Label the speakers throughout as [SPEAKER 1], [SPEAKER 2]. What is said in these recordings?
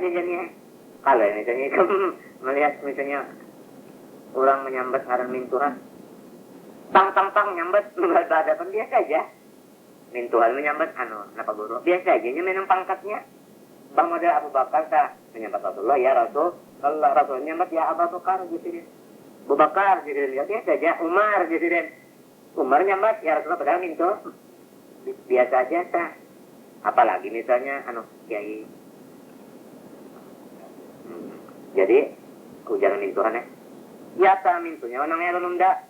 [SPEAKER 1] jajannya. Kalau misalnya kamu melihat misalnya orang menyambat ngaran mintuhan, tang nyambat nggak ada pun biasa aja. Mintuhan menyambat napa guru biasa aja memang pangkatnya. Bang model Abu Bakar sah menyambat Rasulullah ya Rasul. Kalau Rasul nyambat ya Abu Bakar gitu. Abu Bakar gitu dia biasa aja. Umar gitu. Umar nyambat ya Rasulullah padahal mintu biasa aja sah. Apalagi misalnya kiai. Jadi ujaran mintuhan ya sah mintunya orangnya nunda.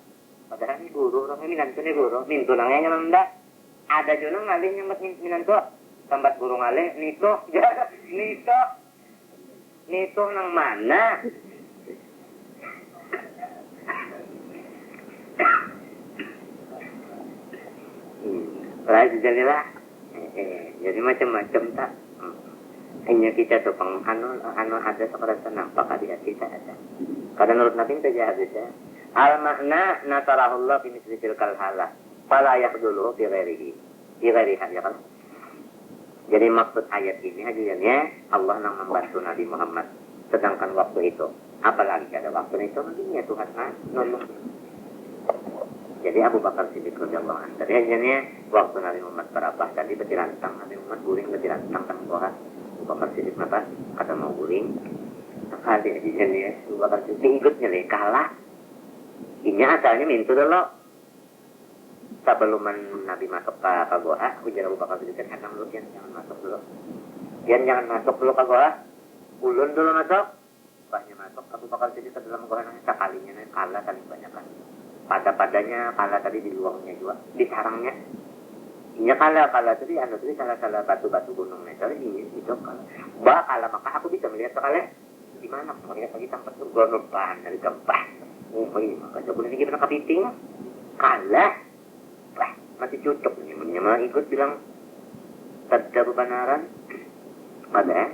[SPEAKER 1] Padahal ini guru orangnya minantu nih guru mintu orangnya nunda. Ada juga ngalih nyambat minantu. Sambat guru ngalih nito nang mana? Jadilah jadi macam-macam tak. Hanya kita tuh ada sekarang nampak di hati kita ada. Kadang menurut Nabi saja hadisnya. Al makna natarahullah fi misli tilkal halah. Fala yakhdulu fi ghairihi. Fi ghairiha ya kan. Jadi maksud ayat ini hajiannya Allah yang membantu Nabi Muhammad sedangkan waktu itu. Apalagi ada waktu itu nantinya Tuhan nolong. Jadi Abu Bakar Siddiq radhiyallahu anhu. Tadi hajiannya waktu Nabi Muhammad berabah tadi betirantang Nabi Muhammad guring betirantang kan Tuhan. Abu Bakar Siddiq apa? Kata mau guring. Sekali hajiannya Abu Bakar Siddiq ikutnya kalah. Ini asalnya mintu dulu. Sebelum Nabi masuk ke goa, ujar Abu Bakar Siddiq kan dulu jangan masuk dulu. Jangan masuk dulu ke goa. Ulun dulu masuk. Banyak masuk Abu Bakar Siddiq ke dalam goa sekalinya kalah kali banyak kan. Pada-padanya kalah tadi di luangnya juga, di sarangnya. Ini kalah tadi tadi salah batu-batu gunungnya. Jadi ini itu kalah. Kalah maka aku bisa melihat sekali di mana melihat lagi tempat gunungan dari tempat. Ini maka coba lagi pernah kepiting kalah. Masih cocok nih, ikut bilang sabda kebenaran ada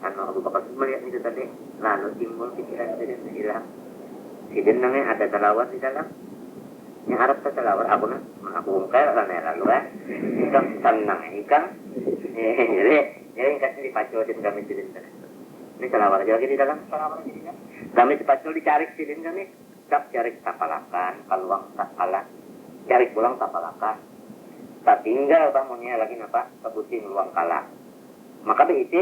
[SPEAKER 1] Abu Bakar melihat itu tadi lalu timbul pikiran Sidin hilang. Sidin namanya ada telawar di dalam yang Arab telawar aku ungkap lalu itu tenang ikan jadi kasih dipacotin kami Sidin ini telawar aja lagi di dalam kami dipacol dicari Sidin kami cari tapalakan kaluang tapalan cari pulang tapalakan. Tak tinggal bangunnya lagi kebutin luang kalah. Maka berarti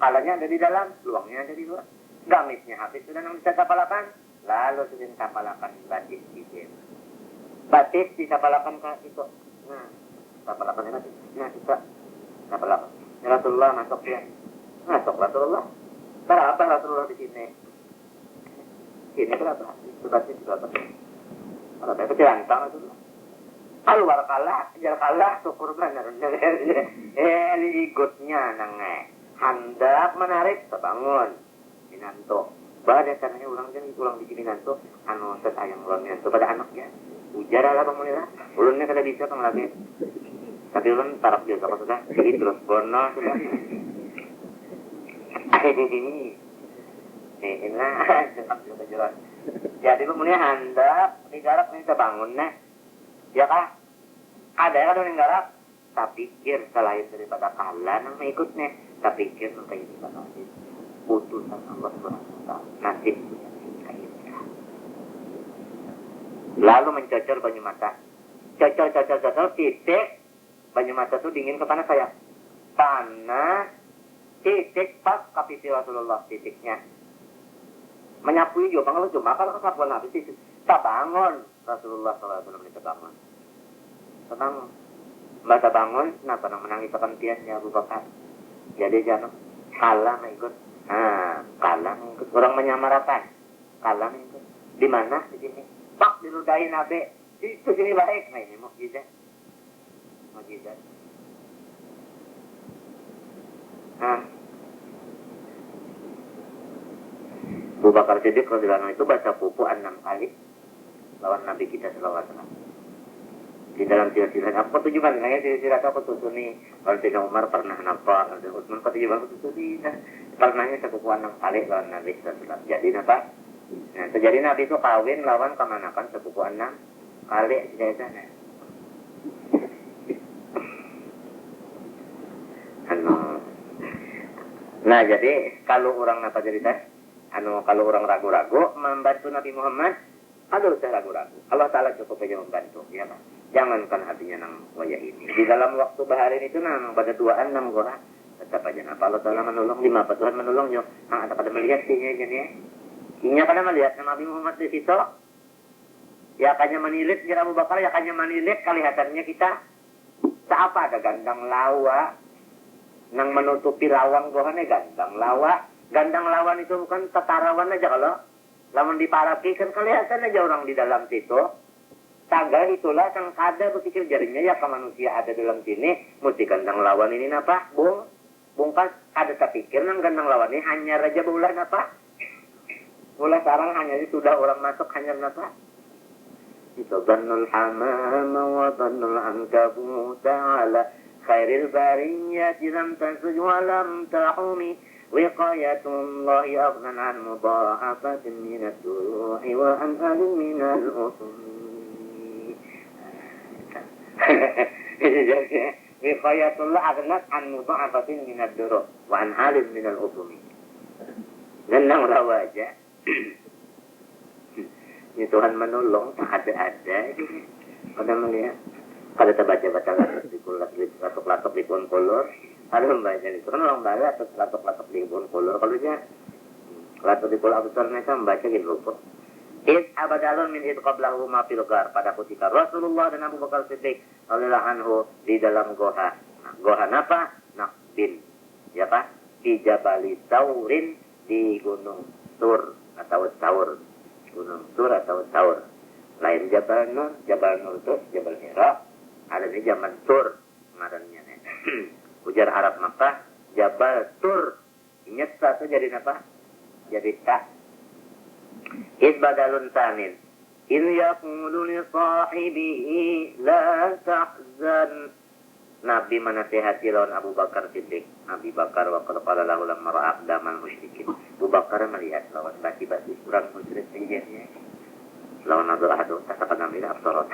[SPEAKER 1] kalahnya ada di dalam, luangnya ada di luar. Gamisnya habis sudah nang bisa tapalakan. Lalu sudah tapalakan batis izin. Batis ditapalakan ke itu. Nah, tapalakan batis. Nah, bisa tapalakan. Rasulullah masuk ya. Masuk Rasulullah. Apa Rasulullah di sini? Sini berapa? Itu batis berapa? Kalau saya kecerantang itu keluar kalah, jar kalah, syukur benar. Ini ikutnya nangnya hendak menarik terbangun Minanto. Pada dasarnya ulang di sini Minanto, sesayang ulang Minanto pada anaknya. Ujar lah pemulihan, ulunnya kada bisa kang lagi. Tapi ulun tarap dia apa sudah, jadi terus bono sudah. Ini jelas. Jadi pemulihan hendak digarap ini terbangun ya kah? Ada yang garap. Tak pikir selain daripada kalah yang mengikutnya. Tak pikir sampai ini bakal putusan Allah SWT. Nasib lalu mencocor banyu mata. Cocor titik banyu mata itu dingin ke panas saya. Panas titik pas kapisi Rasulullah titiknya. Menyapui juga kalau cuma kalau kesapuan habis itu tak bangun Rasulullah SAW itu bangun. Tenang, masa bangun, kenapa nang menangis kekantiannya Abu Bakar? Jadi jangan kalah mengikut. Kalah mengikut. Orang menyamarakan. Kalah mengikut. Di mana? Di sini. Pak diludahin Nabi. Itu sini baik. Nah ini mukjizat. Abu Bakar Siddiq radhiyallahu itu baca buku 6 kali lawan Nabi kita sallallahu alaihi wasallam. Di dalam silsilah apa tujuan nanya silsilah apa tujuan nih? Kalau Sayyidina Umar pernah nampak, ada Utsman tujuan apa tujuan? Pernahnya sepupu 6 kali lawan Nabi sallallahu alaihi wasallam. Jadi apa? Nah, terjadi Nabi itu kawin lawan kemanakan sepupu 6 kali di sana. Nah, jadi kalau orang apa cerita? Kalau orang ragu-ragu membantu Nabi Muhammad, kalau saya ragu-ragu, Allah Ta'ala cukup aja membantu, ya kan? Jangankan hatinya nang wajah ini. Di dalam waktu baharin itu nang pada duaan nang gora, tetap aja apa Allah Ta'ala menolong, lima apa Tuhan menolong yo. Ada pada melihat sihnya jadi ya. Inya kada melihat Nabi Muhammad di situ. Ya kanya menilik kira Abu Bakar, ya kanya menilik kelihatannya kita. Seapa ada gandang lawa nang menutupi lawang gohane gandang lawa. Gandang lawan itu bukan tetarawan aja kalau lawan diparaki kan kelihatan aja orang di dalam situ. Taga itulah yang kada berpikir jarinya ya ke manusia ada dalam sini mesti gandang lawan ini apa? Bungkas ada terpikir nang gandang lawan ini hanya raja bulan apa? Mulai sekarang hanya sudah orang masuk hanya apa? Itu dhannul hamama wa dhannul ankabut ala khairil bariyati lam tasjuj wa lam tahumi wiqayatullahi aghnan an mudha'afatin minad duru'i wa an alin minal usumi. Wiqayatullah aghnat an mudha'afatin minad duru'i wa an alin minal usumi. Nang rawaja. Ya Tuhan menolong, tak ada-ada. Pada melihat, kada terbaca-baca latok-latok di pohon kolor. Ada membaca itu kan orang bala atau latok-latok di pohon kolor. Kalau dia latok di kolor abisar mereka membaca gitu lupa. Abadalun min qablahu ma fil ghar, pada ketika Rasulullah dan Abu Bakar Siddiq radhiyallahu anhu di dalam goha. Nah, goha apa? Nakbin. Ya Pak? Di Jabali Saurin di Gunung Tur atau Saur. Gunung Tur atau Saur. Lain Jabal Nur itu Jabal Hira. Ada di zaman Tur ngarannya. Ujar Arab maka Jabal Tur. Ingat satu jadi apa? Jadi tak. Isbadalun samin. In yaqulu li sahibihi la tahzan. Nabi menasihati lawan Abu Bakar Siddiq. Nabi Bakar wa qala lahu lamma ra'a aqdamal musyrikin. Abu Bakar melihat lawan basi-basi kurang musyrik tingginya. Lawan adu katakan Nabi absarat.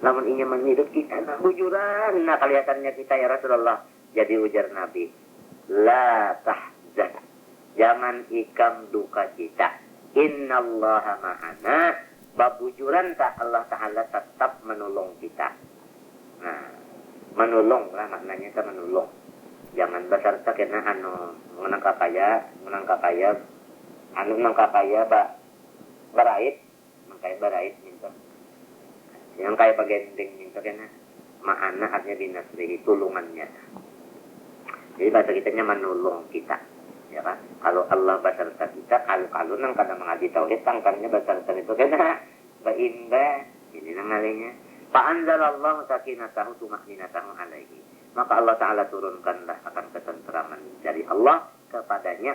[SPEAKER 1] Lawan ingin menilik kita nah bujuran. Nah kelihatannya kita ya Rasulullah. Jadi ujar Nabi, la tahzan. Jangan ikam duka kita. Innallaha ma'ana. Babujuran tak Allah Ta'ala tetap menolong kita. Nah, menolong lah maknanya itu menolong. Jangan besar sakitnya menang kakaya barait minta. Yang kaya bagending minta kena ma'ana artinya binasrihi tulungannya. Jadi bahasa kitanya menolong kita. Ya kan? Kalau Allah beserta kita, kalau nang kada mengaji tauhid tangkannya beserta itu kena baimba ini nang ngalinya. Fa'anzalallahu sakinatahu tumakninatahu alaihi. Maka Allah Ta'ala turunkanlah akan ketenteraman dari Allah kepadanya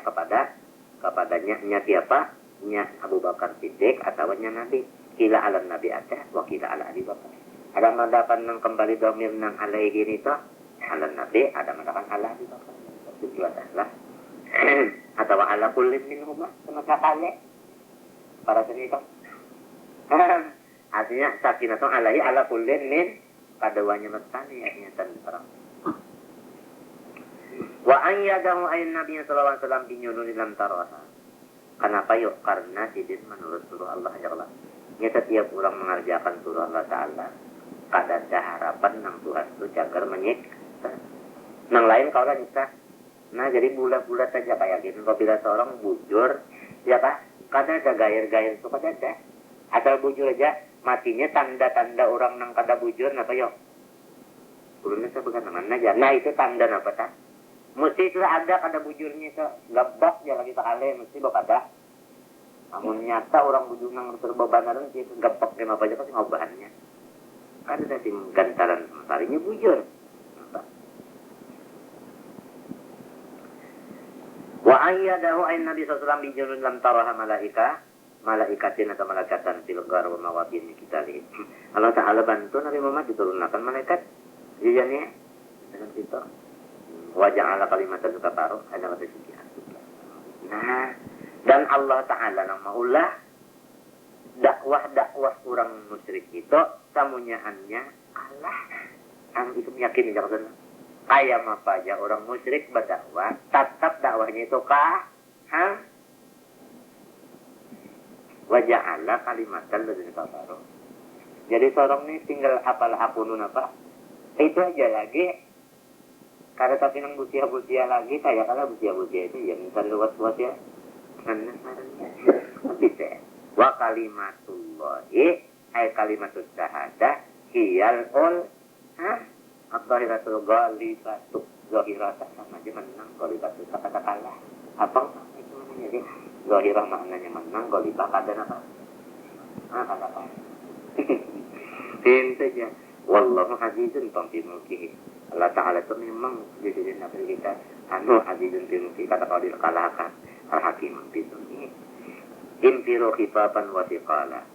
[SPEAKER 1] nya siapa? Nya Abu Bakar Siddiq atau nya Nabi. Kila ala Nabi ada, wa kila ala Abi Bakar. Ada mendapat nang kembali domir nang alaihi itu ala Nabi, ada mendapat ala Abi Bakar. Itu adalah atau ala kullin minhumah sama kakale. Para seni itu. Artinya sakinatun alaihi ala kullin min kadawanya mestani artinya tenteram. Wa an yadahu ayun Nabi sallallahu alaihi wasallam binyunun lam taraha. Kenapa yuk? Karena sidin menurut suruh Allah ya Allah. Ya setiap orang mengerjakan suruh Allah Ta'ala kada ada harapan nang Tuhan itu jagar menyiksa. Nang lain kalau nyiksa. Nah jadi bulat-bulat saja kayak gitu. Apabila seorang bujur, ya Pak, kada ada gair-gair itu kada ada. Asal bujur aja, matinya tanda-tanda orang nang kada bujur, apa yuk? Kulunnya saya bukan namanya aja. Nah itu tanda apa tak? Mesti itu ada kada bujurnya itu. Gabak ya lagi sekali, mesti bak ada. Namun nyata orang bujur nang berbabanaran itu gabak lima aja pasti ngobahannya. Kada ada tim gantaran sementarinya bujur. Wa ayyadahu ayn Nabi sallallahu alaihi wasallam bijunun lam taraha malaikatin atau malaikatan fil ghar wa mawadin kita lihat. Allah Ta'ala bantu Nabi Muhammad diturunkan malaikat. Jadinya dengan itu wajah ala kalimatan kafaru ada kata sekian. Nah, dan Allah Ta'ala nang maulah dakwah orang musyrik itu samunyaannya Allah. Ang itu yakin jangan. Ayam apa aja orang musyrik berdakwah, tetap dakwahnya itu wajah Allah kalimatan ladzina kafaru. Jadi seorang ini tinggal apalah akunun apa? Itu aja lagi. Kada tapi nang busia-busia lagi, kayak kalau busia-busia itu ya minta luas-luas ya. Bisa. Wa kalimatullahi ay kalimatus syahadah hiyal ul Abdahiratul ghalibatu zahirata sama aja menang ghalibatu kata kalah. Apa itu namanya dia? Zahirah maknanya menang, ghalibah kada apa? Kada apa? Pintu aja. Wallahu azizun fi mulkihi. Allah Ta'ala itu memang jadi nabi kita azizun fi mulkihi kata kalau dikalahkan al-hakim fi sunni. Impiru khifaban wa thiqala.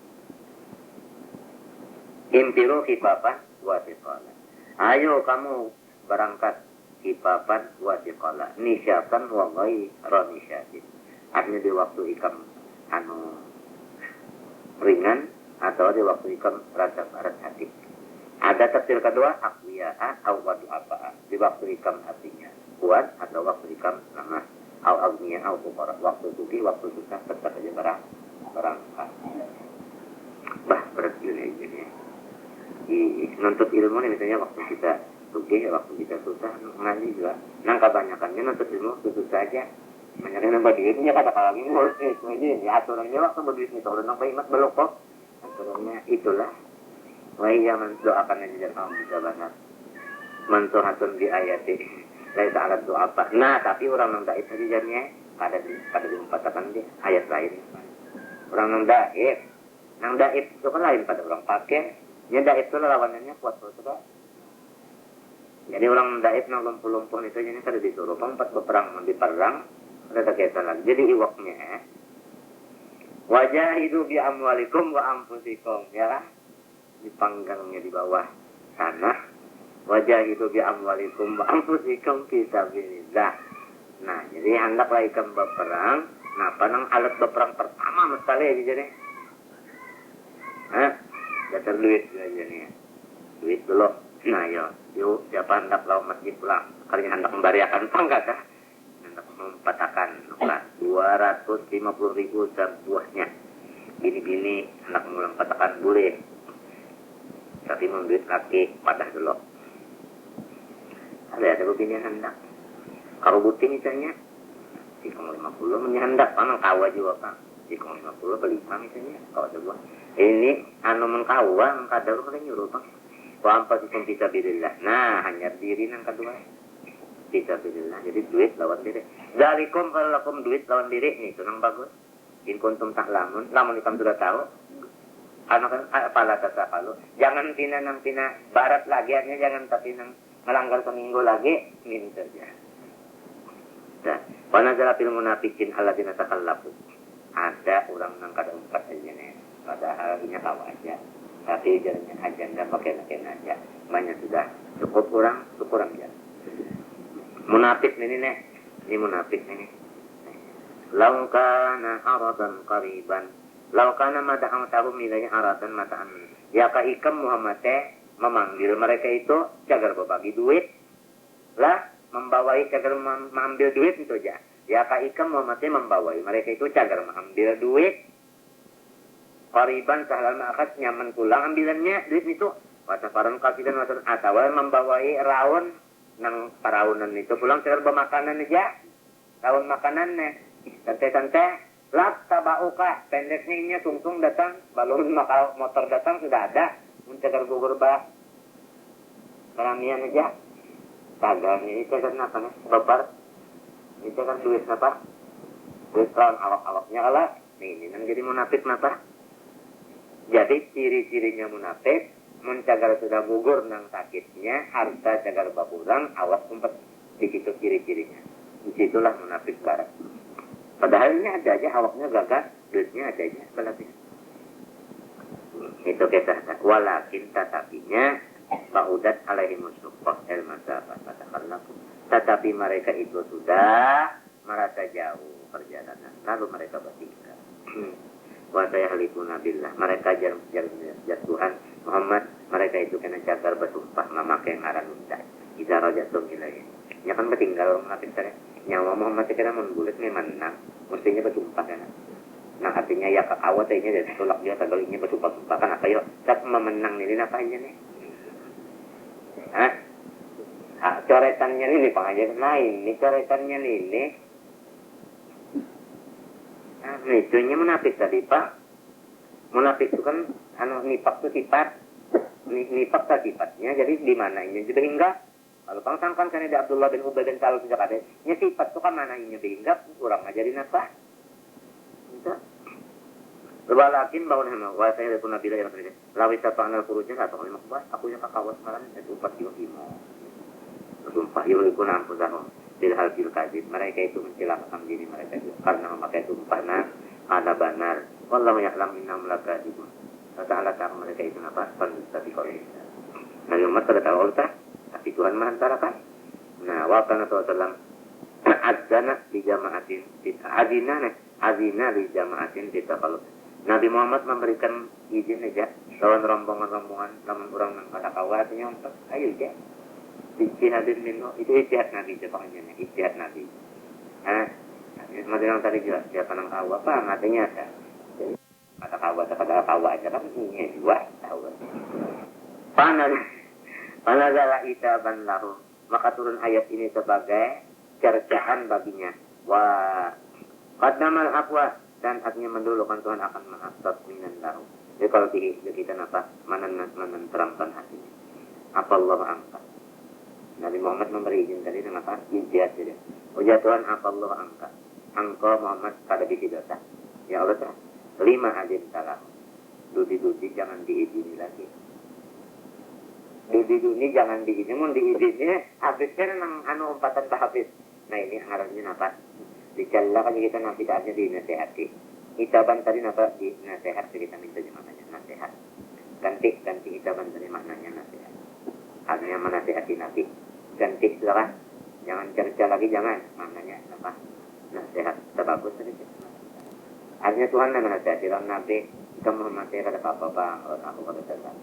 [SPEAKER 1] Impiru khifaban wa thiqala. Ayo kamu berangkat khifaban wa thiqala. Nisyatan wa ghayra nisyatin. Artinya di waktu ikam ringan atau di waktu ikam rada berat hati. Ada tafsir kedua aqwiya'a aw wadu'afa'a. Di waktu ikam hatinya kuat atau waktu ikam lemah. Aw agniya aw fuqara. Waktu suki, waktu susah tetap aja berangkat. Bah, berat juga ini. Nuntut ilmu nih misalnya waktu kita suki, waktu kita susah, ngaji juga. Nang kebanyakannya nuntut ilmu susah aja. Banyakin nambah duitnya kata kalau lagi ngurus itu aja. Ya aturannya waktu berduit nih, kalau nambah imat belok kok. Aturannya itulah. Wa iya mendoakan aja dan kamu bisa banget. Mansuhatun di ayati. Dari saat doa apa? Nah, tapi orang nang daib tadi jadinya pada diumpatakan di ayat lain. Orang nang daib itu kan lain pada orang pakai. Ya daib itu lawanannya kuat sudah. Jadi orang daib nang lumpuh-lumpuh itu jadi kada disuruh empat berperang di perang ada kegiatan. Jadi iwaknya wajahidu bi amwalikum wa anfusikum ya. Dipanggangnya di bawah sana wajahidu bi amwalikum wa anfusikum fi sabilillah. Nah, jadi hendaklah ikam berperang. Nah, panang alat berperang pertama mesti jadi. Datar duit aja nih. Duit dulu. Nah, yuk siapa hendak lawan masjid pulang. Kalinya hendak membariakan pangkat dah. Hendak mempatakan 250.000 sebuahnya. Bini-bini hendak mengulang patakan boleh. Tapi membuat kaki padah dulu. Ada begini yang hendak. Kalau buti misalnya, 50 menyendak, panang kawa juga kan. 50 beli misalnya, kalau ada buah. Ini mengkawa, mengkadal kalau nyuruh bang. Wampa sistem fisabilillah. Nah, hanya diri nang kedua. Fisabilillah. Jadi duit lawan diri. Dalikum kalau lakum duit lawan diri nih, itu nang bagus. In kuntum ta'lamun, lamun ikam sudah tahu. Anak apalah tasafalu. Jangan pina barat lagi, artinya jangan tapi nang melanggar seminggu lagi, ini saja. Nah, wanazala fil munafiqin alladzina takallafu. Ada orang nang kada empat aja nih. Padahal ini tahu aja. Tapi jalannya aja enggak pakai aja. Banyak sudah cukup aja. Munafik ini nih. Ini munafik ini. Lau kana aradan qariban. Lau kana mada'am tahu milahnya aradan mata'am. Ya ka ikam Muhammad memanggil mereka itu cagar berbagi duit. Lah membawai cagar mengambil duit itu aja. Ya ka ikam Muhammad membawai mereka itu cagar mengambil duit. Qariban sahlal ma'akad nyaman pulang ambilannya duit itu. Wasafaran kasidan wasan atawal membawai raun nang paraunan itu pulang cagar bermakanan aja. Raun makanannya. Santai-santai. Lak tabauka pendeknya ini tungtung datang balon motor datang sudah ada mencagar gugur bah keramian aja cagar ini cagar apa nih babar ini cagar duit apa duit lawan awak-awaknya kalah ini nang jadi munafik apa jadi ciri-cirinya munafik mencagar sudah gugur nang sakitnya harta cagar bakurang awak sempat di situ ciri-cirinya disitulah munafik barat. Padahal ini ada aja awaknya gagal, duitnya ada aja berarti. Itu kita walakin tetapinya baudat alaihi musyuqqah al-masafah fatakallafu. Tetapi mereka itu sudah merasa jauh perjalanan, lalu mereka bertingkah. Wa sayhalifuna billah. Mereka jar Tuhan Muhammad, mereka itu kena cagar bersumpah memakai ngaran undang. Ida rajatum ilahi. Nya kan ketinggal orang munafik tadi. Nyawa Muhammad kira mun bulat memang menang, mestinya bersumpah kan. Nah artinya ya kakawat ini dari tulak dia tagalinya bersumpah-sumpah kan apa yuk? Tapi memenang ini apa aja nih? Hah? Coretannya ini pengajaran lain. Ini coretannya ini. Nah, itunya munafik tadi Pak. Munafik itu kan nifak itu sifat. Nifak itu sifatnya. Jadi di mana ini juga hingga kalau pangsangkan kan ada Abdullah bin Ubay bin Salul sejak ada. Nya sifat itu kan mana ini hingga kurang ngajarin apa? Itu. Walakin bahwa nama wa saya pun nabi yang terjadi. Lawis apa anal kurujnya atau lima kubah. Aku yang kakawat malam itu 4 kilo imo. Sumpah yuliku nampu zahum. Bilhal bil kadib. Mereka itu mencelakakan diri mereka itu karena memakai sumpah ada benar. Wallahu ya'lam innahum lakadzibun. Ta'ala ta'ala mereka itu apa? Pendusta di kalau ini. Nabi Muhammad pada tahu tak? Tapi Tuhan mengantarakan. Nah, wa kana sallallahu adzana di jamaatin azina di jamaatin kita kalau Nabi Muhammad memberikan izin aja lawan rombongan-rombongan lawan orang yang kata kawatnya untuk ayo aja ijtihadin minhu itu ijtihad Nabi jepangannya ijtihad Nabi. Seperti yang tadi jelas siapa nang kawa apa artinya ada kata kawa aja kan ini dua tahu. Panazala itaban lahu maka turun ayat ini sebagai cercaan baginya. Wah, qaddamal afwa dan artinya mendulukan Tuhan akan menghasab minan lahu. Jadi kalau kita apa? Menenteramkan hatinya. Apa Allah angkat. Nabi Muhammad memberi izin tadi dengan apa? Ijtihad saja. Ujar Tuhan apa Allah angkat. Engkau Muhammad pada bisi dosa. Ya Allah tak. 5 adin salah. Dudi jangan diizini lagi. Dudi jangan diizini. Mun diizinnya habisnya nang umpatan habis. Nah ini arahnya apa? Dicalla kan kita nanti saatnya dinasehati. Itaban tadi apa? Di nasihat kita minta maknanya nasihat. Ganti itaban tadi maknanya nasihat. Artinya menasehati Nabi. Ganti silakan. Jangan cerca lagi jangan. Maknanya apa? Nasihat. Terbagus tadi. Artinya Tuhan yang menasehati Nabi. Kita menghormati kata apa-apa. Aku kata salah.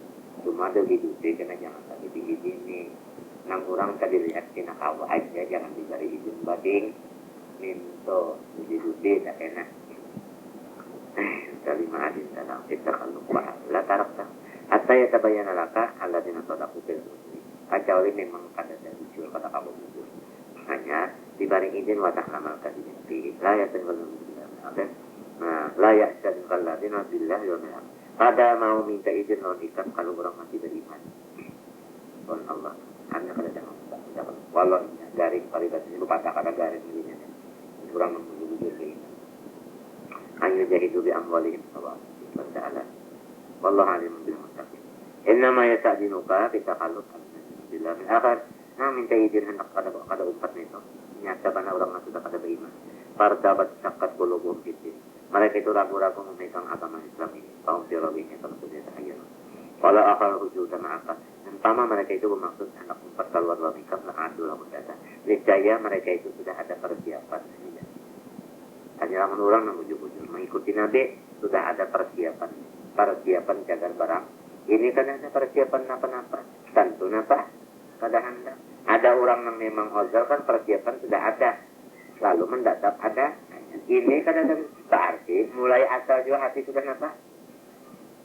[SPEAKER 1] Cuma ada didudik karena jangan tadi diizini. Nang orang tadi lihat kena kawa aja jangan diberi izin bading minto dudi tak enak kalima adin dalam kita kalau la tarakta hatta yatabayyana laka alladziina sadaqu bil husni kecuali memang ada jujur kata kamu jujur hanya diberi izin wa ta'lamal kadzibin fi la yatanwal billahi nah la yatanwal alladziina billahi wa bihi pada mau minta izin lawan ikan kalau orang masih beriman on Allah hanya kada jangan walau garing paribat ini lupa kata garing ini kurang menunggu ini hanya jadi dubi amwalihim Allah taala wallahu alim bil muttaqin innama yasadinuka kita kalau bila min akhir minta izin hendak kada umpat itu nyata bana orang sudah kada beriman pardabat sakat qulubuhum fitin mereka itu ragu-ragu memegang agama Islam ini kaum terorisnya kalau sudah ayat kalau akal hujud dan apa pertama mereka itu bermaksud hendak umpat keluar dari nikah adu lamun data niscaya mereka itu sudah ada persiapan hanya orang yang ujung-ujung mengikuti Nabi sudah ada persiapan jaga barang ini kan ada persiapan apa-apa tentu apa kada ada orang yang memang ozal kan persiapan sudah ada lalu mendatang ada ini kan ada berarti mulai asal juga hati sudah apa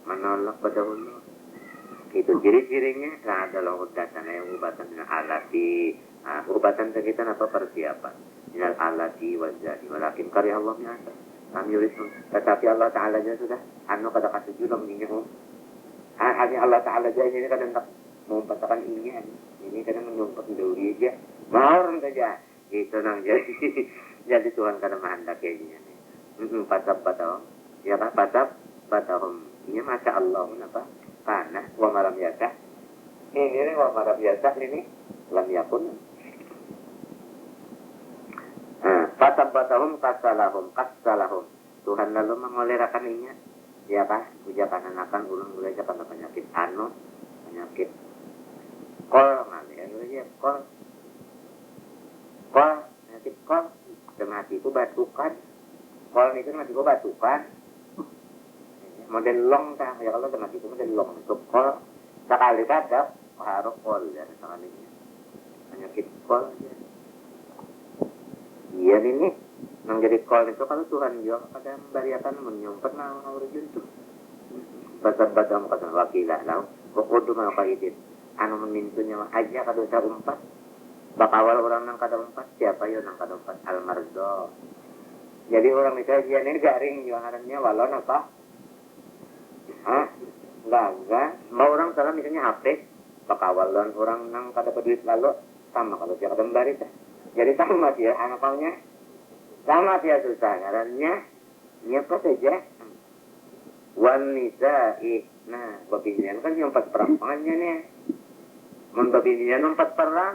[SPEAKER 1] menolak pada Allah itu ciri-cirinya nah adalah ubatan yang ubatan dengan alati ubatan kita apa persiapan minal alati wajadi walakin karya Allah biasa kami yurisun tetapi Allah Ta'ala aja sudah kada kasih julong ninyo hanya Allah Ta'ala aja ini kadang mengumpatakan ini kadang menyumpah duri aja mau saja itu nang jadi Tuhan kadang menghendaki patah ya kan patah ini Masya Allah kenapa karena wa malam biasa ini wa malam biasa ini lam yakun Fatabbatahum kasalahum Tuhan lalu mengolerakan inya ya pak ujakan anakan ulun mulai karena penyakit penyakit kol ya kol penyakit kol matiku batukan kol itu matiku batukan model long tak ya kalau matiku model long itu kol sekali kadang harus kol ya sekalinya penyakit kol aja. Iya ini nang jadi kol itu kalau Tuhan juga kadang bariakan menyumpet nang urujun tuh. Batam kata wakila lau kokodo mau kaidit anu menintunya aja kada usah umpat bakawal orang nang kada umpat siapa yo nang kada umpat almarzo. Jadi orang itu aja ini garing jualannya walon apa enggak mau orang salah misalnya HP bakawalan orang nang kada berduit lalu sama kalau dia kada membari jadi sama dia anaknya sama dia susah ngarannya nyapa saja wanita nah babinian kan yang 4 perang pangannya nih mun babinian 4 perang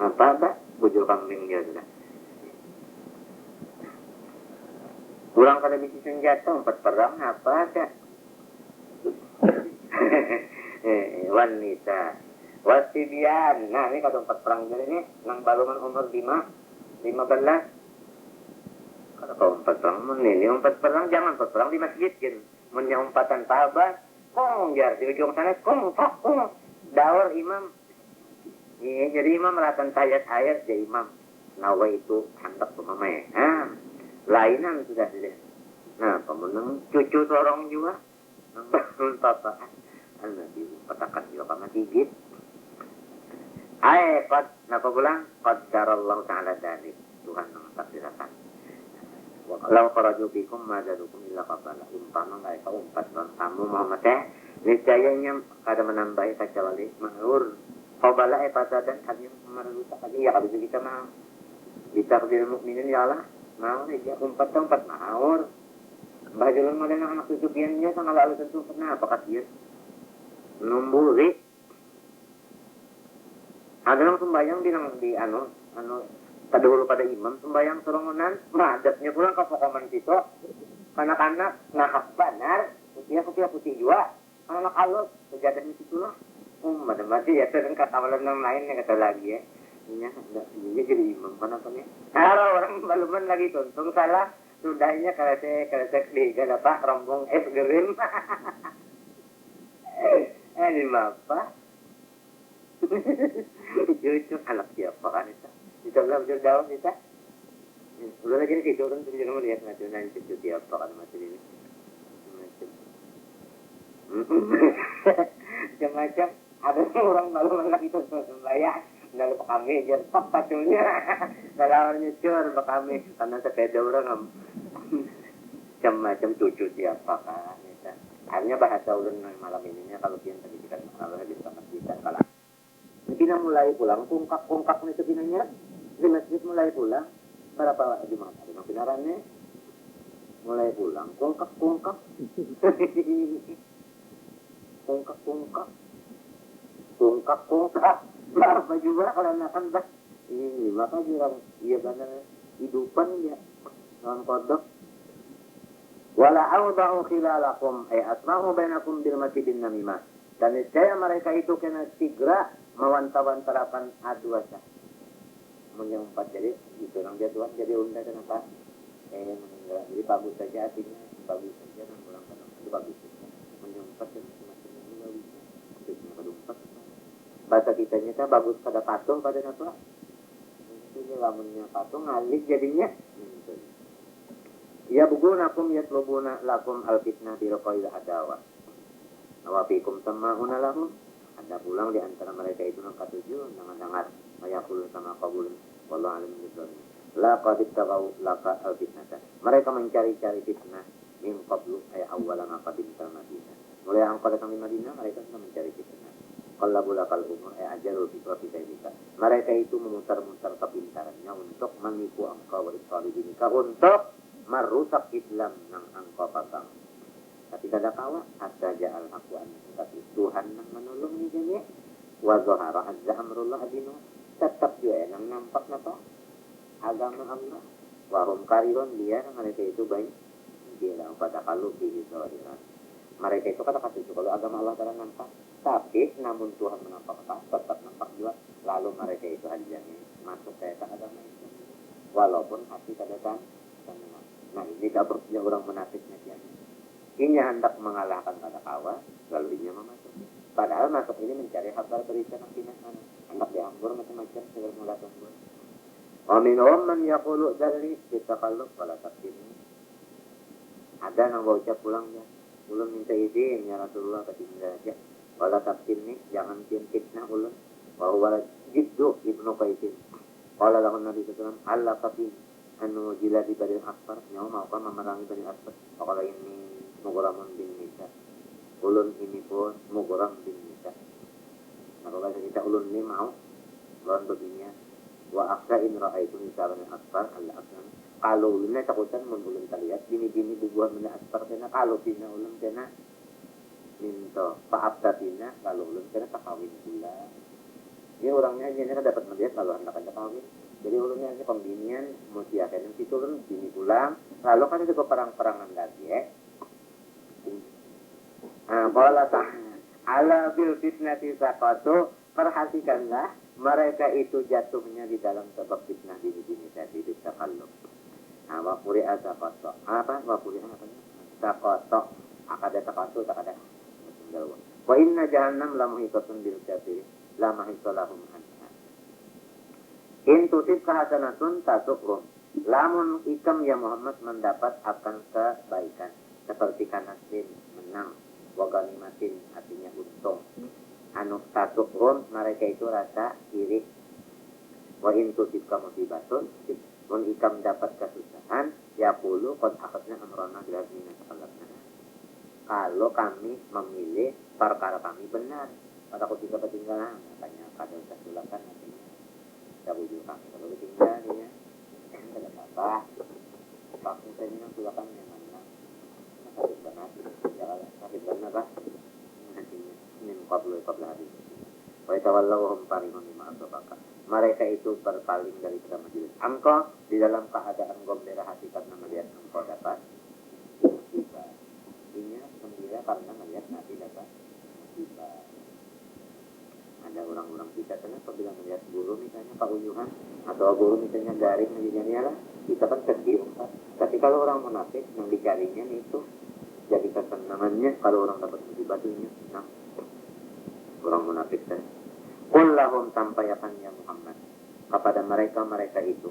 [SPEAKER 1] apa bujur kambing dia sudah kurang kada bisa senjata 4 perang apa ada wanita wasibian nah ini kada 4 perang jadi ini nang balungan umur 15 kalau kau 4 perang ini 4 perang jangan 4 perang di masjid kan punya umpatan sahabat kong jar di ujung sana kong dawar imam jadi imam melatan ayat-ayat jadi imam nawa itu hendak pemamai lainan sudah nah pemenang cucu sorong juga bangun papa nabi petakan juga kama gigit qad napa pulang qaddarallahu ta'ala dalik Tuhan mentakdirkan walau kharaju bikum madadukum illa qabala umpama enggak umpat kamu Muhammad niscayanya kada menambahi kecuali mengur qabala fasadan kami merusak aja ya kalau kita mau ditakdir mukminin ya Allah mau aja umpat maur bajulun model anak susupiannya sangat lalu tentu pernah apa kasihan numburi ada yang sembahyang di anu kadahulu pada imam sembahyang sorongonan madapnya pulang ke pokoman situ kanak-kanak ngahak banar putih juga anak alus kejadian itu lah mati ya terus kakawalan yang lain yang kata lagi ya ini jadi imam kenapa nih orang baluman lagi tuntung salah sudahnya kresek di gada pak rombong es gerim ini apa cucu anak siapa kan itu kita bilang jauh kita udah lagi nih kita orang jangan melihat nasional cucu siapa kan macam ini macam ada orang malu lagi itu sembahyang lalu pak kami jadi pacunya lawannya cur pak kami karena sepeda orang macam cucu siapa kan hanya bahasa ulun malam ininya kalau pian tadi kita kalau habis banget kita kalau kita mulai pulang kungkak nih sebenarnya di masjid mulai pulang berapa di mana pinarannya mulai pulang kungkak apa juga kalau nakan bah ini maka juga iya benar hidupan ya orang kodok wala awda'u khilalakum ay asma'u bainakum bil masjidin namimah dan niscaya mereka itu kena segera mewantarakan adu asa menyempat jadi itu orang jatuhan jadi unda kenapa meninggal jadi bagus saja artinya bagus saja dan pulang kadang itu bagus saja menyempat dan semacamnya juga bisa untuk kedumpat bahasa kitanya kan bagus pada patung pada apa itu lamunnya patung ngalik jadinya ya bugunakum yatlubuna lakum alfitnah biraqail adawa awafikum sama'una lahum ada pulang di antara mereka itu yang ketujuh dengar mayakul sama qabulun wallahu alim bidzalik la qad tagaw laka alfitnah mereka mencari-cari fitnah min qablu ay awalan qadim Madinah mulai angka datang di Madinah mereka sudah mencari fitnah qallabulakal umur ay ajaru bi profitaika mereka itu memutar-mutar kepintarannya untuk menipu engkau wa isalibinika untuk merusak Islam nang angkau pasang tapi kada kawa hatta ja'al haqqu an tapi Tuhan nang menolong ni jami wa zahara azza amrullah adinu tetap juga nang nampak napa agama Allah wa hum karirun dia mereka itu baik dia pada kalau di zahira mereka itu kata itu kalau agama Allah Taala nampak tapi namun Tuhan menampak tetap nampak juga lalu mereka itu ajarnya masuk ke agama itu walaupun hati kada kan nah ini dapurnya orang munafik dia Inya hendak mengalahkan kawan, lalu inya memasuk. Padahal masuk ini mencari kabar berita yang binatang. Hendak diambur macam-macam segala mula tunggu. Aminom man yaqulu dzalik ditakalluf wala taqdim. Ada yang baca pulangnya. Ulun minta izin ya Rasulullah ketinggal aja. Wala taqdim nih jangan fitnah ulun. Wa huwa jiddu ibnu Qaisin. Qala lahu Nabi sallallahu alaihi wasallam alla qatin anu jila di Badil Akbar nyawa mau kan memerangi Badil Akbar. Qala ini mughramun bin nisa. Ulun ini pun mughram bin nisa. Nah kalau kita ulun ini mau lawan begini wa aksa in ra'aitu misalan akbar Allah aksan kalau ulunnya takutan mun ulun lihat bini-bini bubuhan mana akbar kena kalau pina ulun kena minto paabda pina kalau ulun kena takawin pula ini orangnya aja kan dapat melihat kalau hendak ada kawin jadi ulunnya aja pembinian mau siakan itu ulun bini pulang lalu kan itu perang-perangan lagi qala ta'ala ala bil fitnati saqatu perhatikanlah mereka itu jatuhnya di dalam sebab fitnah bini-bini tadi di takalluf. Nah, waquri azaqata. Apa? Waquri apa? Taqata. Akada taqatu takada. Wa inna jahannam la muhitatun bil kafirin. La mahisalahum anha. In tusib hasanatun tasukhum. Lamun ikam ya Muhammad mendapat akan kebaikan. Seperti kanasin menang. Wa ganimatin artinya untung. Anu tasukhum mereka itu rasa iri. Wa in tusibka musibatun mun ikam dapat kesusahan yaqulu qad akhadna amrana bil azmina takallafna. Kalau kami memilih perkara kami benar pada ketika ketinggalan makanya kada usah sulakan nantinya kita bujuk kami kalau ketinggalan ya tidak apa-apa waktu saya sulakan yang mana sakit benar ya sakit benar lah nantinya min qabla hadis wa tawallahum farihun bima asabaka mereka itu berpaling dari majelis engkau di dalam keadaan gembira hati karena melihat engkau dapat musibah artinya gembira karena melihat Nabi dapat musibah ada orang-orang kita kenapa bila melihat guru misalnya pauyuhan atau guru misalnya garing menjadinya lah kita kan sedih tapi kalau orang munafik yang dicarinya itu jadi kesenangannya kalau orang dapat musibah itu nah orang munafik saya qul lahum sampaikan ya Muhammad kepada mereka itu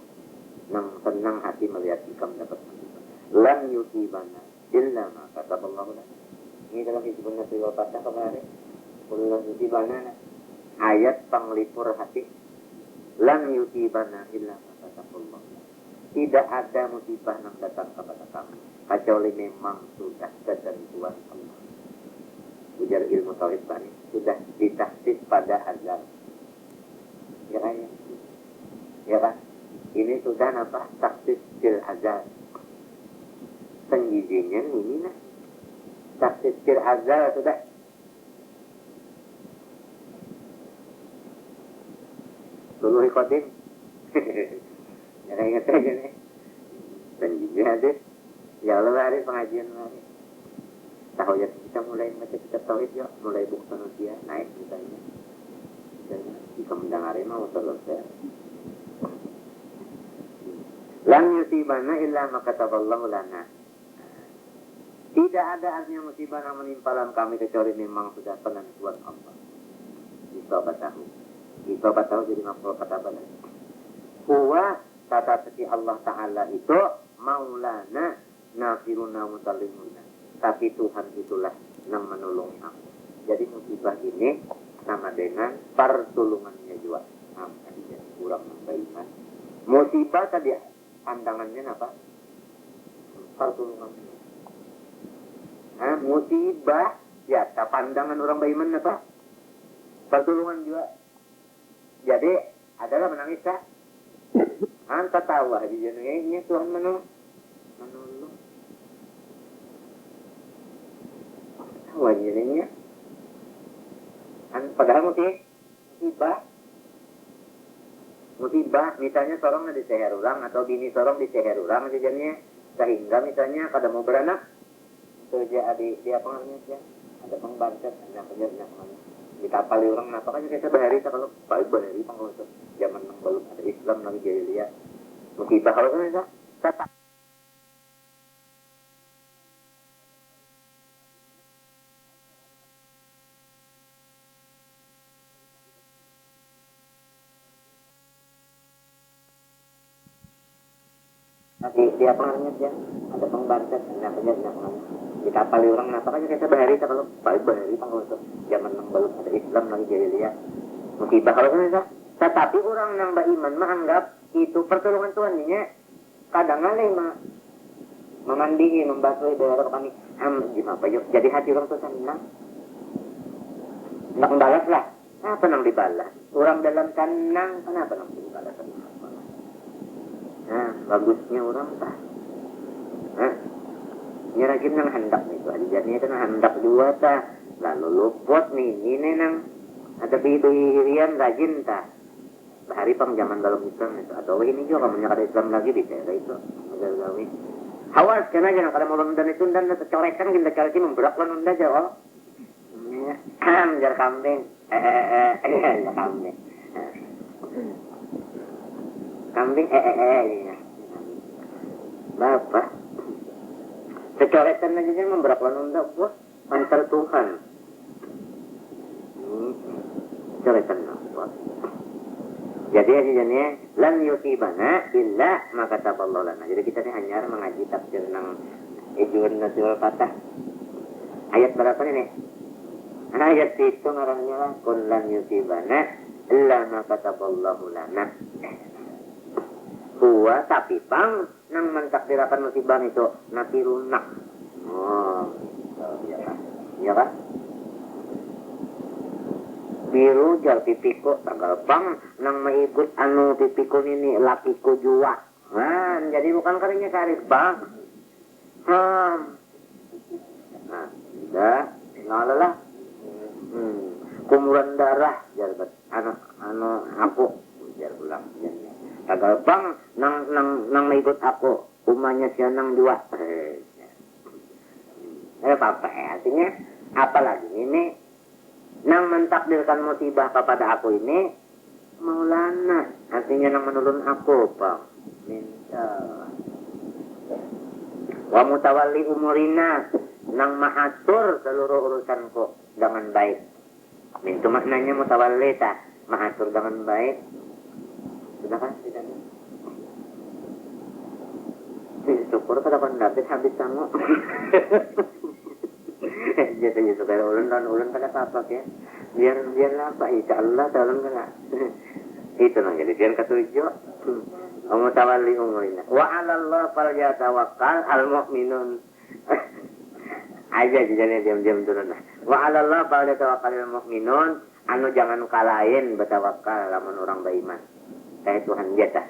[SPEAKER 1] yang senang hati melihat ikam dapat musibah lan yusibana illa ma kataballahu lana ini dalam hizbun nasri wal fatah kemarin qul lan yusibana ayat penglipur hati lan yusibana illa ma kataballahu lana tidak ada musibah yang datang kepada kami kecuali memang sudah ketentuan Allah. Ujar ilmu tauhid tadi sudah ditaksis pada azal. Ya kan? Ya kan? Ini sudah apa? Taksis fil azal. Pengizinnya ini nah. Taksis fil azal sudah. Dulu ikotin. Ya ingat aja nih. Pengizinnya ada. Ya Allah hari pengajian hari. Tahu ya kita mulai baca kitab tauhid ya mulai buku manusia naik misalnya jika mendengarin mau selesai lan yusibana illa ma kataballahu lana tidak ada artinya musibah yang menimpa kami kecuali memang sudah penentuan Allah isobat tahu jadi maf'ul kata badan huwa kata segi Allah Ta'ala itu maulana nafiruna mutallimuna tapi Tuhan itulah yang menolong aku. Jadi musibah ini sama dengan pertolongannya juga. Tadi jadi kurang memberikan. Musibah tadi pandangannya apa? Pertolongannya. Musibah ya pandangan orang beriman apa? Pertolongan juga. Jadi adalah menangis kah? Ketawa di ini Tuhan menolong. Wajibnya padahal musibah misalnya sorong di seher orang atau bini sorong di seher orang jadinya sehingga misalnya kada mau beranak kerja dia pengarnya ada pengbantet ada penjernya di kapal orang apa kan kita bahari kalau baik bahari pengurus zaman belum ada Islam lagi jadi lihat musibah kalau kan tetap Di apa namanya dia? Ada pengbantet, kenapa dia namanya? Di kapal orang, kenapa kan kita bahari, kalau bahari kalau itu zaman yang belum ada Islam lagi jahiliyah. Musibah kalau kan tetapi orang yang beriman menganggap itu pertolongan Tuhan nya kadang mah memandingi, membasuhi daerah kami gimana yuk. Jadi hati orang tuh senang. Nak balas lah. Apa nang dibalas? Orang dalam senang, kenapa nang dibalas? Nah, bagusnya orang tak. Ini rajin nang hendak itu. Jadinya itu nang hendak dua tak. Lalu luput nih, ini nang ada itu hirian rajin tak. Bahari pang zaman dalam Islam itu. Atau ini juga kamu nyakar Islam lagi bisa itu. Gawi. Hawas kan aja nang kada mau nundan itu dan tercorekan kita cari memberak lah nunda aja oh. Jar kambing. Jar kambing. Kambing ya. Bapak. Kecoretan aja memberak lah nunda buat pantar Tuhan. Coretan apa? Jadi jadinya lan yusibana illa maka taballahu lana. Jadi kita ini hanya mengaji tafsir nang ijun nasul fatah. Ayat berapa ini? Ayat itu ngarannya kun lan yusibana illa maka taballahu lana. Huwa tapi bang nang mentakdirakan musibah itu nafirunak. Oh, iya kan? Iya kan? Biru jal pipiku tanggal bang nang mengikut anu pipiku ini lakiku jua. Nah, jadi bukan karinya karis bang. Nah, dah, ngalalah. Kumuran darah jar anu aku jar ulang. Tanggal bang nang mengikut aku umanya siya nang dua. Apa artinya? Apalagi ini nang mentakdirkan musibah kepada aku ini Maulana, artinya nang menurun aku bang. Minta wa mutawalli umurina nang maatur seluruh urusanku dengan baik. Itu maknanya mutawalli ta, maatur dengan baik. Sudah kan tidak? Syukur pada pendapat habis kamu. Jadi suka ulun pada apa ya? Biar apa? Insya Allah dalam kena. Itu nang jadi biar ketujuh. Mutawalli umurina. Wa 'ala Allah falyatawakkal al-mu'minun. Aja jadi diam-diam turun lah. Wa 'ala Allah falyatawakkal al-mu'minun. Anu jangan kalahin bertawakal lamun orang beriman. Kayak Tuhan biasa.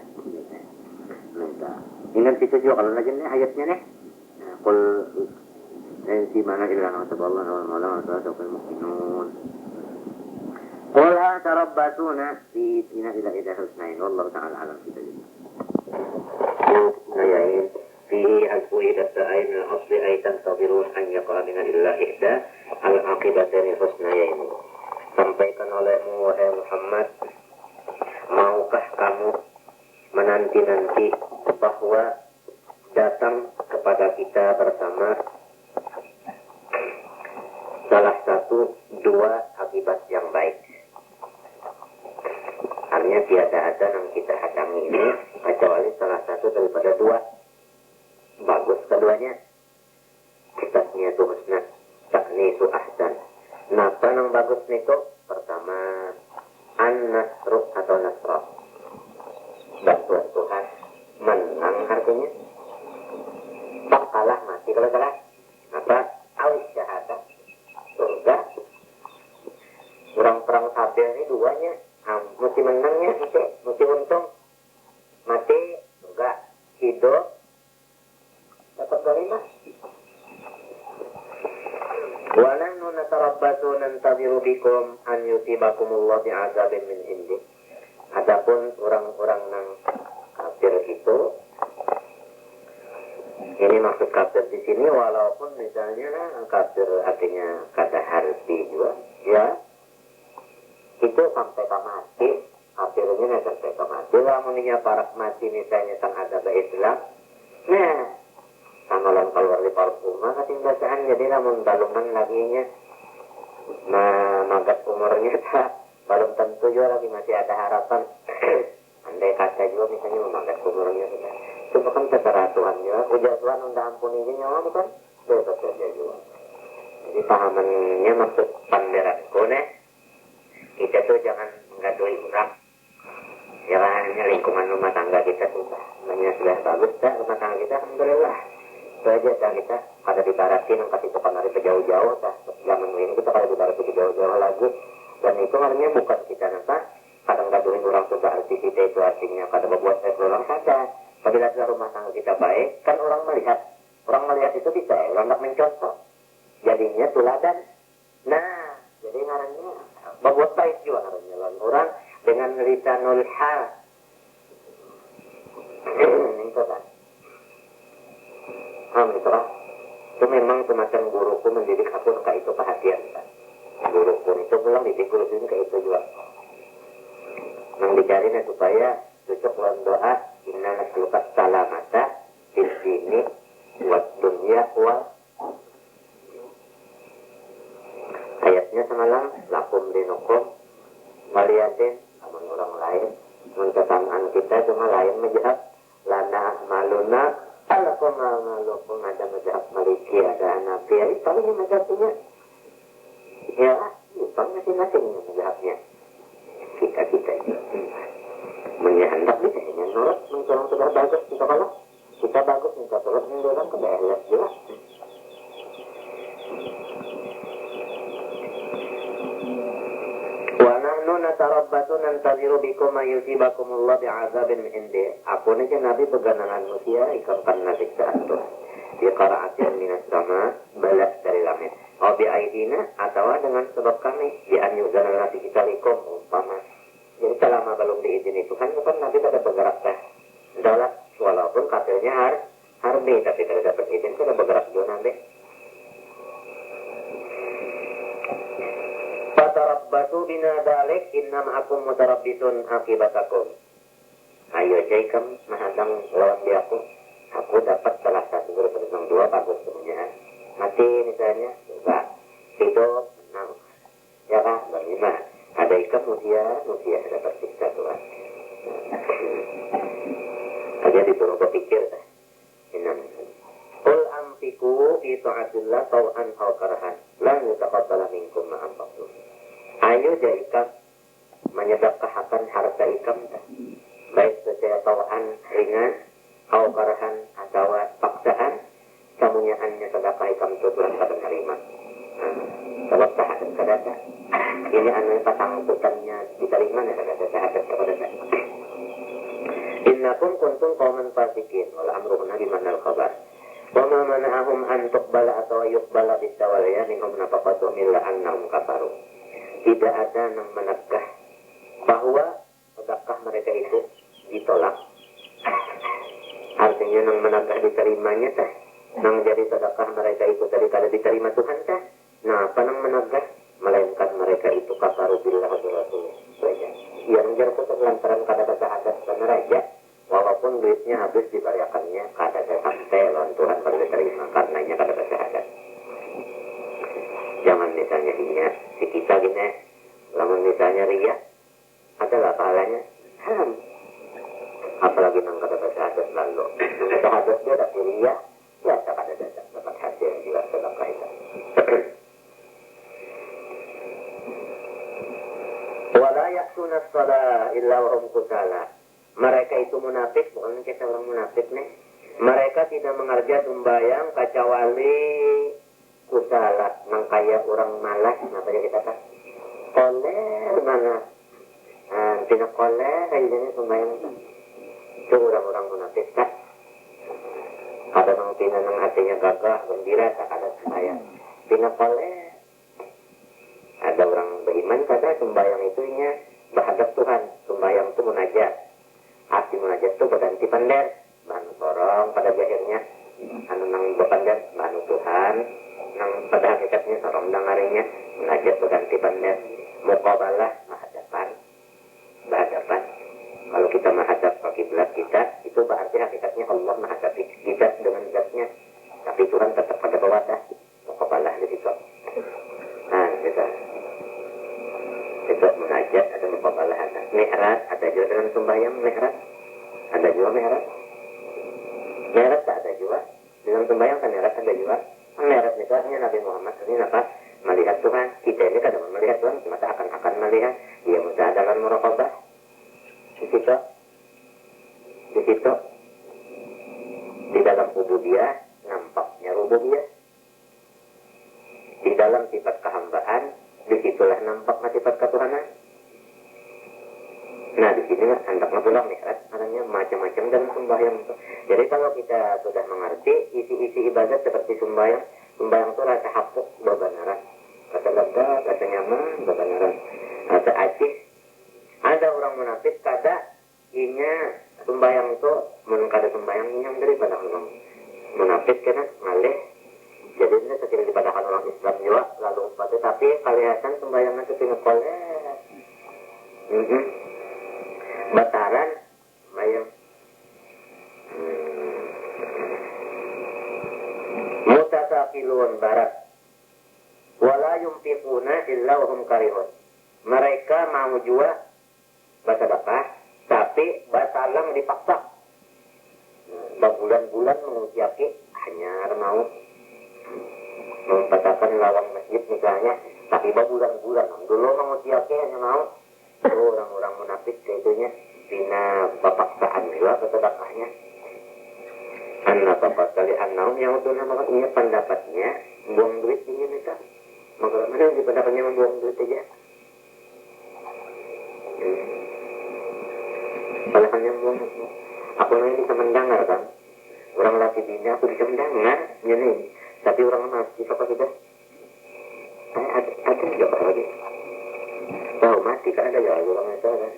[SPEAKER 1] Ingat itu juga kalau lagi nih ayatnya nih. Kul di mana ilah taballahu wa maulana wa tawakkalul mu'minun. Qul tarabbasuna fi ina ila husnain wallahu ta'ala alam kita jadi. Ayain fi al-fuidat ta'ain al-asli ay tantazirun an yaqa min illah ihda al-aqibatayn husnain. Sampaikan olehmu wahai Muhammad, maukah kamu menanti-nanti bahwa datang kepada kita bersama salah satu dua akibat yang baik. Artinya tiada ada yang kita hadangi ini kecuali salah satu daripada dua. Bagus keduanya. Tasnya itu husna, taknisu ahsan. Napa yang bagus itu? Pertama, an-nasru atau nasra. Bantuan Tuhan menang artinya. Tak kalah mati kalau kalah. Apa? Awis syahadah. Surga. Orang perang sabar ini duanya. Mesti menangnya, mesti untung. Mati, enggak. Hidup. Dapat ghanimah. Wa nahnu natarabbasu nantaziru bikum an yusibakumullah bi'adzabin min indi. Adapun orang-orang yang kafir itu, ini maksud kafir di sini walaupun misalnya kafir artinya kata harfi juga, ya itu sampai ke mati, kafirnya sampai ke mati. Lamunnya para mati misalnya sang ada Islam, nah sama lawan keluar di parfuma ketinggalan jadi namun balungan laginya, magat umurnya tak. Belum tentu juga lagi masih ada harapan. Andai kata juga misalnya memakai umurnya Cuma kan terserah Tuhannya, ujar Tuhan untuk ampuninya nyawa bukan? Bebas saja juga. Jadi pahamannya maksud panderanku nih, kita tuh jangan menggadui orang. Jangan hanya lingkungan rumah tangga kita sudah. Banyak sudah bagus dah rumah tangga kita, alhamdulillah. Itu aja dah kita pada dibaratin, kasih tukang dari jauh-jauh dah. Zaman ini kita pada dibaratin jauh-jauh lagi. Dan itu artinya bukan kita nampak. Kadang gaduhin orang sudah aktivitas itu artinya kadang membuat saya orang saja. Apabila rumah tangga kita baik, kan orang melihat. Orang melihat itu bisa, orang tak mencontoh. Jadinya tuladan. Nah, jadi ngarannya berbuat baik juga ngarannya lawan orang dengan lisanul hal. Ini kan. Alhamdulillah. Itu memang semacam guruku mendidik aku ke itu perhatian kan. Guruku itu pulang didik guru ini ke itu juga. Yang dicarinya supaya cocok dalam doa inna nasluka salamata di sini buat dunia wal. Ayatnya semalam lakum dinukum waliyatin sama orang lain mencetamkan kita cuma lain menjawab lana maluna alakum malukum ada menjawab maliki ada nabi ini palingnya menjawabnya ya itu masing-masing menjawabnya kita itu menyandak bisa ingin nurut mencolong sudah bagus kita kalau kita bagus minta turut mendorong ke daerah jelas. Wa nahnu natarabbatu nantaziru bikum ayusibakumullah bi'adzabin min indi. Aku ni kan Nabi peganangan manusia ikamkan nasik satu. Di qara'atin minas sama balas dari langit. Au bi aidina atau dengan sebab kami di anyuzana nasi kita likum umpama. Jadi selama belum diizin itu kan Nabi tidak bergerak dah. Adalah walaupun kafirnya harbi tapi tidak dapat izin sudah bergerak juga Nabi. Fatarabbatu bina dalik inna ma'akum mutarabbisun akibatakum. Ayo jaikam mahadang lawan di aku. Aku dapat salah satu guru bintang 2 bagus semuanya. Mati misalnya enggak hidup menang. Ya kan? Bagaimana? Ada ikan musia dapat siksa Tuhan. Aja disuruh berpikir. Qul anfiqu fi ta'atillah taw'an aw karahan. Lan yutaqabbala minkum ma anfaqtum. Ayo jadikan menyedekahkan harta ikam baik secara taw'an ringan aw karahan atau paksaan kamunyaannya sedekah ikam itu Tuhan pada menerima. Sebab sahadat kadata. Ini anu pasang putannya diterima ya kadata sahadat kadata. Innakum kuntum qauman fasikin wal amru nabi manal khabar. Wa ma mana'ahum an tuqbala atau yuqbala bisawaliya minhum nafaqatu illa annahum kafaru. Tidak ada yang menegah bahwa sedekah mereka itu ditolak. Artinya yang menegah diterimanya teh. Yang jadi sedekah mereka itu tadi kada diterima Tuhan teh. Nah, apa yang menegah? Melainkan mereka itu kafaru billah wa rasulih. Yang jarku lantaran kada syahadat benar aja. Walaupun duitnya habis dibariakannya kada sampai lawan Tuhan pada diterima karenanya kada syahadat. Jangan misalnya si kita gini, lamun misalnya ria, adalah pahalanya haram. Apalagi nang kada syahadat lalu. Syahadat dia tak ria, ya tak ada dapat hasil juga sedekah itu. Wala yaksuna as-salah illa wa hum kusala. Mereka itu munafik, bukan kita orang munafik nih. Mereka tidak mengerja sembahyang kecuali kusala, nang kaya orang malas, apa ya kita kata? Koler mana? Tidak koler, kayaknya sembahyang itu orang-orang munafik tak. Ada nang tina nang hatinya gagah, gembira, tak ada sembahyang. Tidak koler. Ada orang beriman kata sembahyang itunya berhadap Tuhan. Sembahyang itu munajat. Arti munajat itu berganti pandar. Banu sorong pada akhirnya. Anu nang berpandar banu Tuhan. Nang pada hakikatnya sorong dangarinya. Munajat berganti pandar. Muqabalah menghadapan. Berhadapan. Kalau kita menghadap ke kiblat kita, itu berarti hakikatnya Allah menghadap kita dengan zatnya. Tapi Tuhan tetap pada bawah dah. Muqabalah di situ. Nah, gitu. Itu munajat ada muqabalah ada mi'raj ada juga dengan sembahyang mi'raj ada juga mi'raj Meret tak ada juga. Dalam sembahyang kan meret ada juga. Meret itu artinya Nabi Muhammad ini apa? Melihat Tuhan. Kita ini kadang melihat Tuhan, masa akan melihat. Dia mudah dalam muraqabah. Di situ, di dalam ubudiyah nampaknya rububiyah. Di dalam sifat kehambaan, disitulah nampaknya sifat ketuhanan. Nah, di sini hendaknya pulang mi'raj, artinya macam-macam dalam sembahyang itu. Jadi kalau kita sudah mengerti isi-isi ibadat seperti sembahyang itu rasa hapuk, babanaran, rasa lega, rasa nyaman, babanaran, rasa acih. Ada orang munafik kada inya sembahyang itu kada sembahyang inya daripada orang munafik kena ngalih. Jadi ini sekiranya dibadakan orang Islam juga lalu umpatnya, tapi kelihatan sembahyangnya itu koleh. Bataran bayang mutasaqilun barat wala yumtiquna illa hum karihun. Mereka mau juga bersedekah tapi batalang dipaksa. Berbulan-bulan mengucapkan hanya mau membacakan lawang masjid misalnya, tapi berbulan-bulan dulu mengucapkan hanya mau. Orang-orang munafik itunya bina bapaksaan juga kesedekahnya. Anak bapak kali anak yang udah nama ini pendapatnya buang duit ini minta. Maka mana yang pendapatnya membuang duit aja. Palahannya buang. Aku ini bisa mendengar kan. Orang laki bina aku bisa mendengar ini. Tapi orang masih apa kita? Ada juga lagi. Tahu mati kan ada jalan orang itu kan.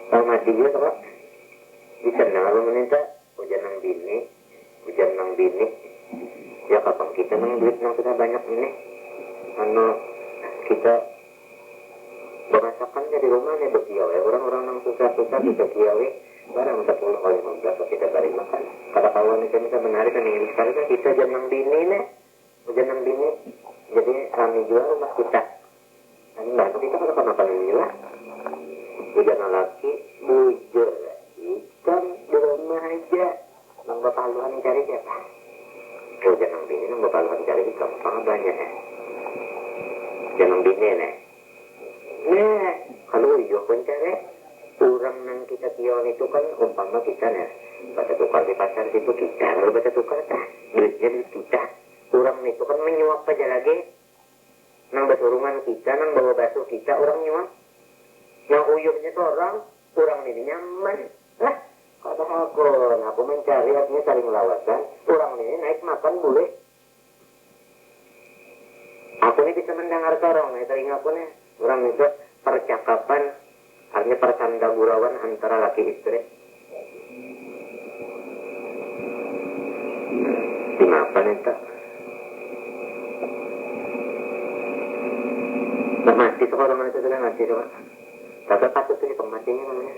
[SPEAKER 1] Tahu mati juga apa? Bisa kalau meminta hujan nang bini. Ya kapan kita nang duit nang sudah banyak ini. Kita berasakan dari rumah nih berkiau ya. Orang-orang nang susah-susah bisa kiau barang 10 kali 15 kita beri makan. Kalau kawan itu bisa menarik kan ini sekali kan kita hujan nang bini nih. Hujan nang bini. Jadi kami jual rumah kita. Nah, kita kan apa juga? Hujan laki, bujur, ikan di rumah aja. Nang bapaluan cari siapa? Hujan nang bini, nang bapaluan cari gampang banyak ya. Hujan nang bini nih. Nah, kalau iya pun cari, orang nang kita kion itu kan umpama kita nih. Baca tukar di pasar itu kita, kalau baca tukar dah, duitnya duit kita. Orang itu kan menyuap aja lagi. Nang basurungan kita, nang bawa basuh kita, orang nyuap. Nang uyuhnya tuh orang ini nyaman. Lah, kata aku mencari artinya saling lawatan. Orang ini naik makan boleh. Aku ini bisa mendengar orang, telinga aku nih. Orang itu percakapan, artinya percanda gurauan antara laki istri. Di mapan itu. Mati seorang itu sudah mati doang. Kata patut tuh pematinya namanya.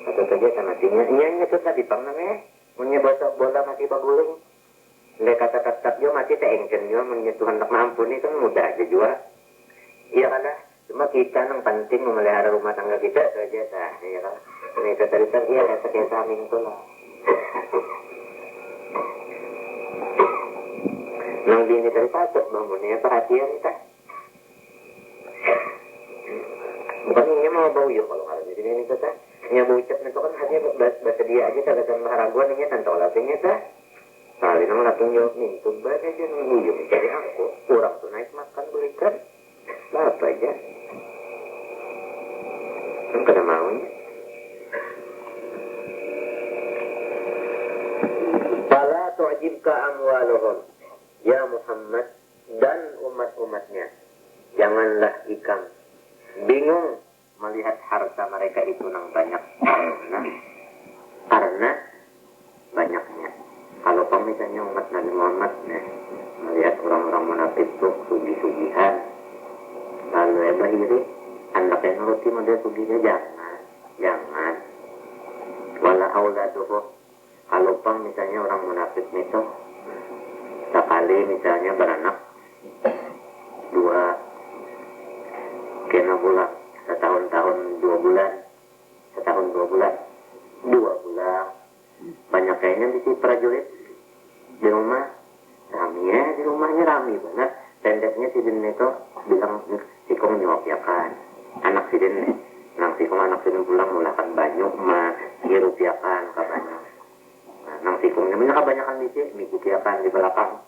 [SPEAKER 1] Patut saja sama matinya. Iya itu tadi pang namanya. Punya bola mati baguling. Dia kata dia mati teengken dia menyentuh hendak mampuni itu mudah aja juga. Iya kan? Cuma kita yang penting memelihara rumah tangga kita saja dah. Iya kan? Ini keterikan iya kayak samin tuh lah. Nang bini tadi patut bangunnya perhatian kita. Bukan ini mau bau yuk kalau ada di sini kita nya bocap itu kan hanya bahasa dia aja kagak maharaguan ini tanpa olatnya ta kali nang latung yo nih tuh baca aja nunggu yuk cari aku kurang tuh naik makan belikan apa aja kan kena maunya fala tu'jibka amwaluhum ya Muhammad dan umat-umatnya janganlah ikam bingung melihat harta mereka itu nang banyak karena banyaknya. Kalau misalnya umat Nabi Muhammad melihat orang-orang munafik itu sugi-sugihan lalu bahiri anaknya nuruti model suginya jangan wala auladuhu kalau misalnya orang munafik itu sekali misalnya beranak 2 kena bulan setahun 2 bulan 2 bulan den itu bilang sikong nyok ya kan. Anak si den nang sikong anak si den pulang mulakan banyak mah hirup ya kan ka banyak. Nah, nang sikong namanya kebanyakan bisi mikuti ya kan di belakang.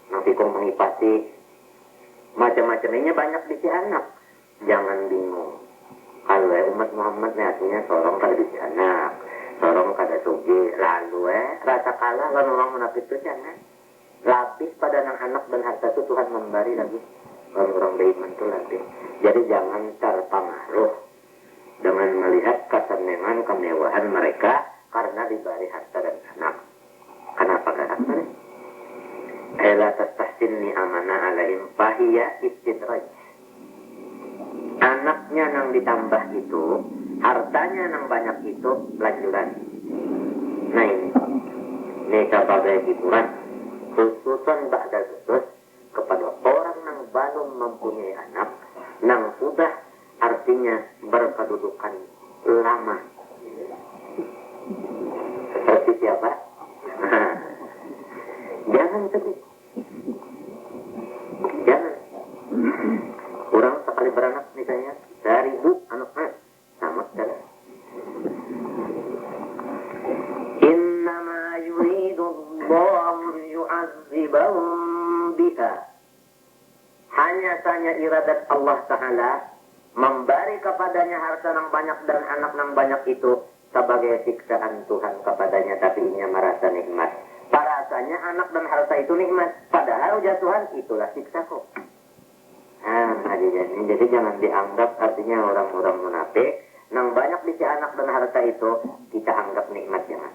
[SPEAKER 1] Nang sikong mengipati macam-macamnya banyak bisi anak. Jangan bingung. Kalau umat Muhammad artinya sorong kada bisi anak, sorong kada sugi, lalu rasa kalah kan orang munafik itu jangan. Lapis pada anak dan harta itu Tuhan memberi lagi. Orang beriman itu lapis. Jadi jangan terpengaruh dengan melihat kesenangan kemewahan mereka karena diberi harta dan anak. Kenapa gak ini? Ela tastahsinni amana alaihim fahiya istidraj. Anaknya yang ditambah itu, hartanya yang banyak itu lanjuran. Nah ini sebagai hiburan, khususan ba'da khusus kepada orang yang belum mempunyai anak, yang sudah artinya berkedudukan lama. Seperti siapa? Jangan sedih. Jangan. Orang sekali beranak misalnya 1000 anaknya sama sekali. Innama yuridullahu yu'adzibahum biha. Hanya saja iradat Allah Ta'ala memberi kepadanya harta yang banyak dan anak yang banyak itu sebagai siksaan Tuhan kepadanya, tapi ia merasa nikmat. Rasanya anak dan harta itu nikmat, padahal ujar Tuhan itulah siksa kok. Jadi jangan dianggap artinya orang-orang munafik yang banyak bisa anak dan harta itu kita anggap nikmat, jangan.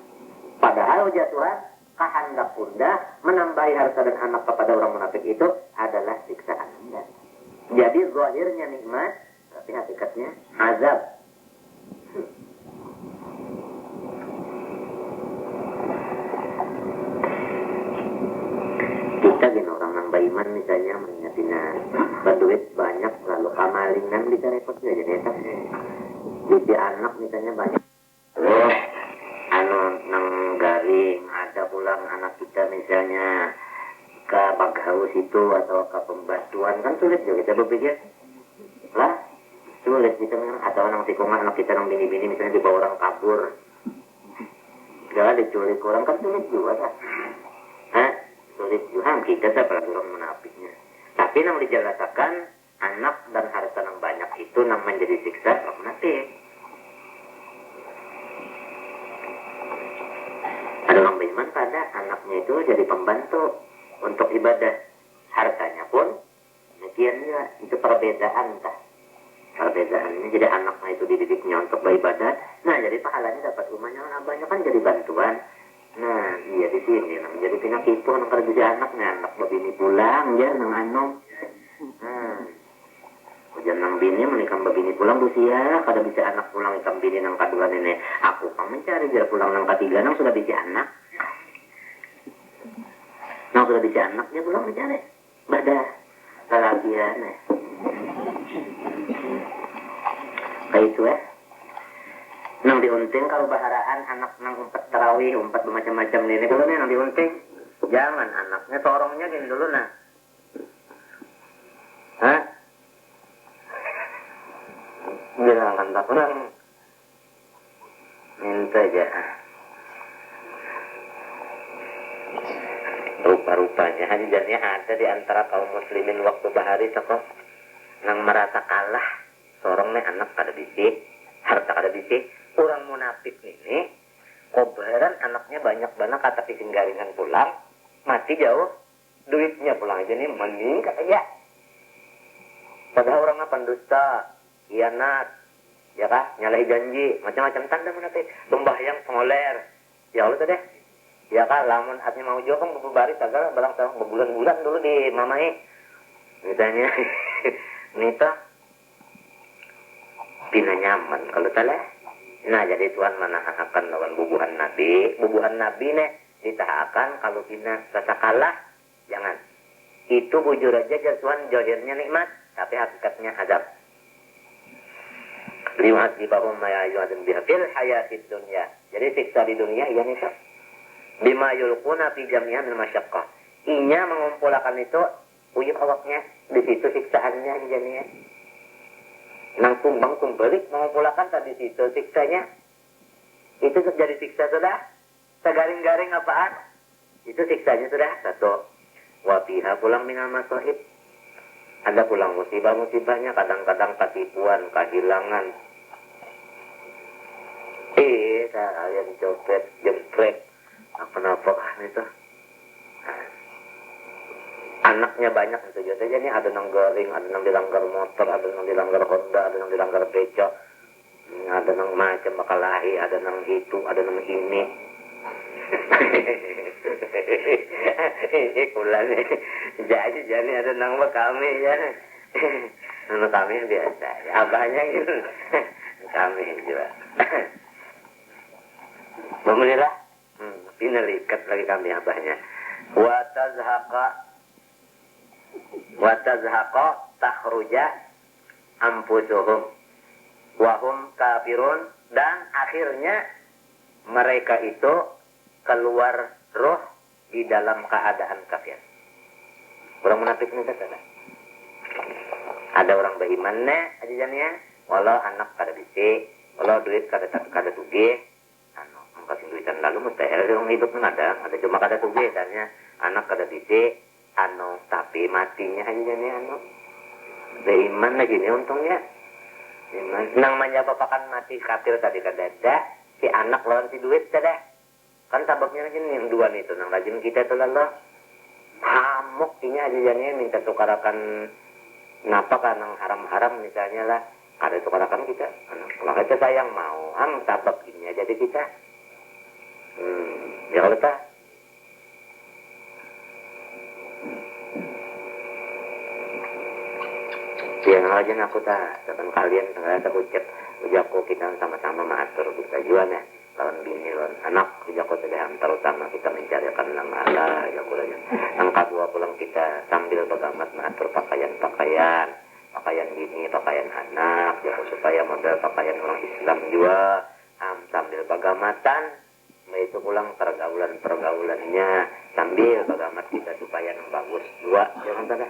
[SPEAKER 1] Padahal ujar Tuhan kehendak Bunda menambahi harta dan anak kepada orang munafik itu adalah siksaan. Jadi zahirnya nikmat, tapi hakikatnya azab. Kita gini orang nang baiman misalnya mengingatina berduit banyak lalu kamalingan bisa repot juga jadi etak. Jadi anak misalnya banyak. Oh, nang garing ada pulang anak kita misalnya ke baghaus itu atau ke pembantuan kan sulit juga kita berpikir lah sulit kita atau nang tikungan anak kita nang bini-bini misalnya dibawa orang kabur gak diculik orang kan sulit juga kan. Sulit juga kita apalagi orang munafiknya. Tapi yang dijelaskan anak dan harta yang banyak itu yang menjadi siksa orang munafik. Ada orang beriman pada anaknya itu jadi pembantu untuk ibadah, hartanya pun demikian juga. Itu perbedaan kah? Perbedaannya jadi anaknya itu dididiknya untuk beribadah. Nah jadi pahalanya dapat rumahnya banyak kan jadi bantuan. Nah, iya di sini nang jadi pina kipo nang kerja anaknya anak babini pulang ya nang anom. Ujian nang bini menikah babini pulang busia kada bisa anak pulang ikam bini nang kedua nenek. Aku kan mencari dia pulang nang ketiga nang sudah bisa anak. Nang sudah bisa anak dia pulang mencari. Badah lalagian kayak itu nang diunting kalau baharaan anak nang umpat tarawih, umpat bermacam-macam ini kalau nih nang diunting jangan anaknya torongnya gini dulu nah. Bilang kan tak kurang minta aja. Rupa-rupanya hadiahnya ada di antara kaum muslimin waktu bahari sekok nang merasa kalah sorongnya anak kada bisik, harta kada bisik. Orang munafik ini kobaran anaknya banyak banget kata pising garingan pulang mati jauh duitnya pulang aja nih mending kaya padahal orang apa dusta hianat ya kah nyalahi janji macam-macam tanda munafik pembahyang pengoler ya Allah deh ya kah lamun artinya mau jauh kan berbari segala balang tahun berbulan-bulan dulu di mamai misalnya nita pina nyaman kalau salah. Nah jadi Tuhan menahakan lawan bubuhan Nabi nih ditahakan kalau pina rasa kalah jangan. Itu bujur aja Tuhan johirnya nikmat tapi hakikatnya azab. Lihat di bawah maya yuadun bihafil hayatid dunia. Jadi siksa di dunia iya nih bima yulquna fi jami'an al masyaqqah. Inya mengumpulkan itu uyuk awaknya, di situ siksaannya jadinya. Nang tumbang tumbalik mau pulakan tadi situ siksanya. Itu terjadi siksa sudah. Segaring-garing apaan? Itu siksanya sudah satu. Wafiha pulang minal masohib. Ada pulang musibah-musibahnya, kadang-kadang ketipuan, kehilangan. Kalian copet, jemprek. Kenapa itu? Anaknya banyak itu saja nih, ada yang garing, ada yang dilanggar motor, ada yang dilanggar Honda, ada yang dilanggar becak, ada yang macam bakalahi, ada yang itu, ada yang ini. Kulan jadi ada yang kami ya. Nama kami biasa, ya, abahnya gitu. Kami juga. Pemirsa, pinelikat lagi kami abahnya. Watazhaqa takhruja anfusuhum wahum kafirun, dan akhirnya mereka itu keluar roh di dalam keadaan kafir. Orang munafik ini kata ada orang beriman aja walau anak kada bisi, walau duit kada tuge, kasih duitan lalu mustahil orang hidup ada cuma kada tuge dannya anak kada bisi, tapi matinya aja beriman lagi nih untungnya. Nang menyapakan mati kafir tadi kada ada, si anak lawan si duit kada. Kan sababnya lagi nih yang dua nih itu nang rajin kita tuh lalu hamuk tinya aja minta tukarakan napa kan nang haram-haram misalnya lah, kada tukarakan kita. Maka kita sayang mau sabab ini aja jadi kita. Ya kalau tak yang rajin aku tak teman kalian sengaja tak ucapku kita sama-sama mengatur kita jual ya lawan bini lawan anak ucapku sedang terutama kita mencarikan nama Allah ya kulanya. Yang kedua pulang kita sambil bagamat mengatur pakaian bini, pakaian anak ya supaya model pakaian orang Islam juga sambil bagamatan itu pulang pergaulannya sambil bagamat kita supaya yang bagus dua jangan pada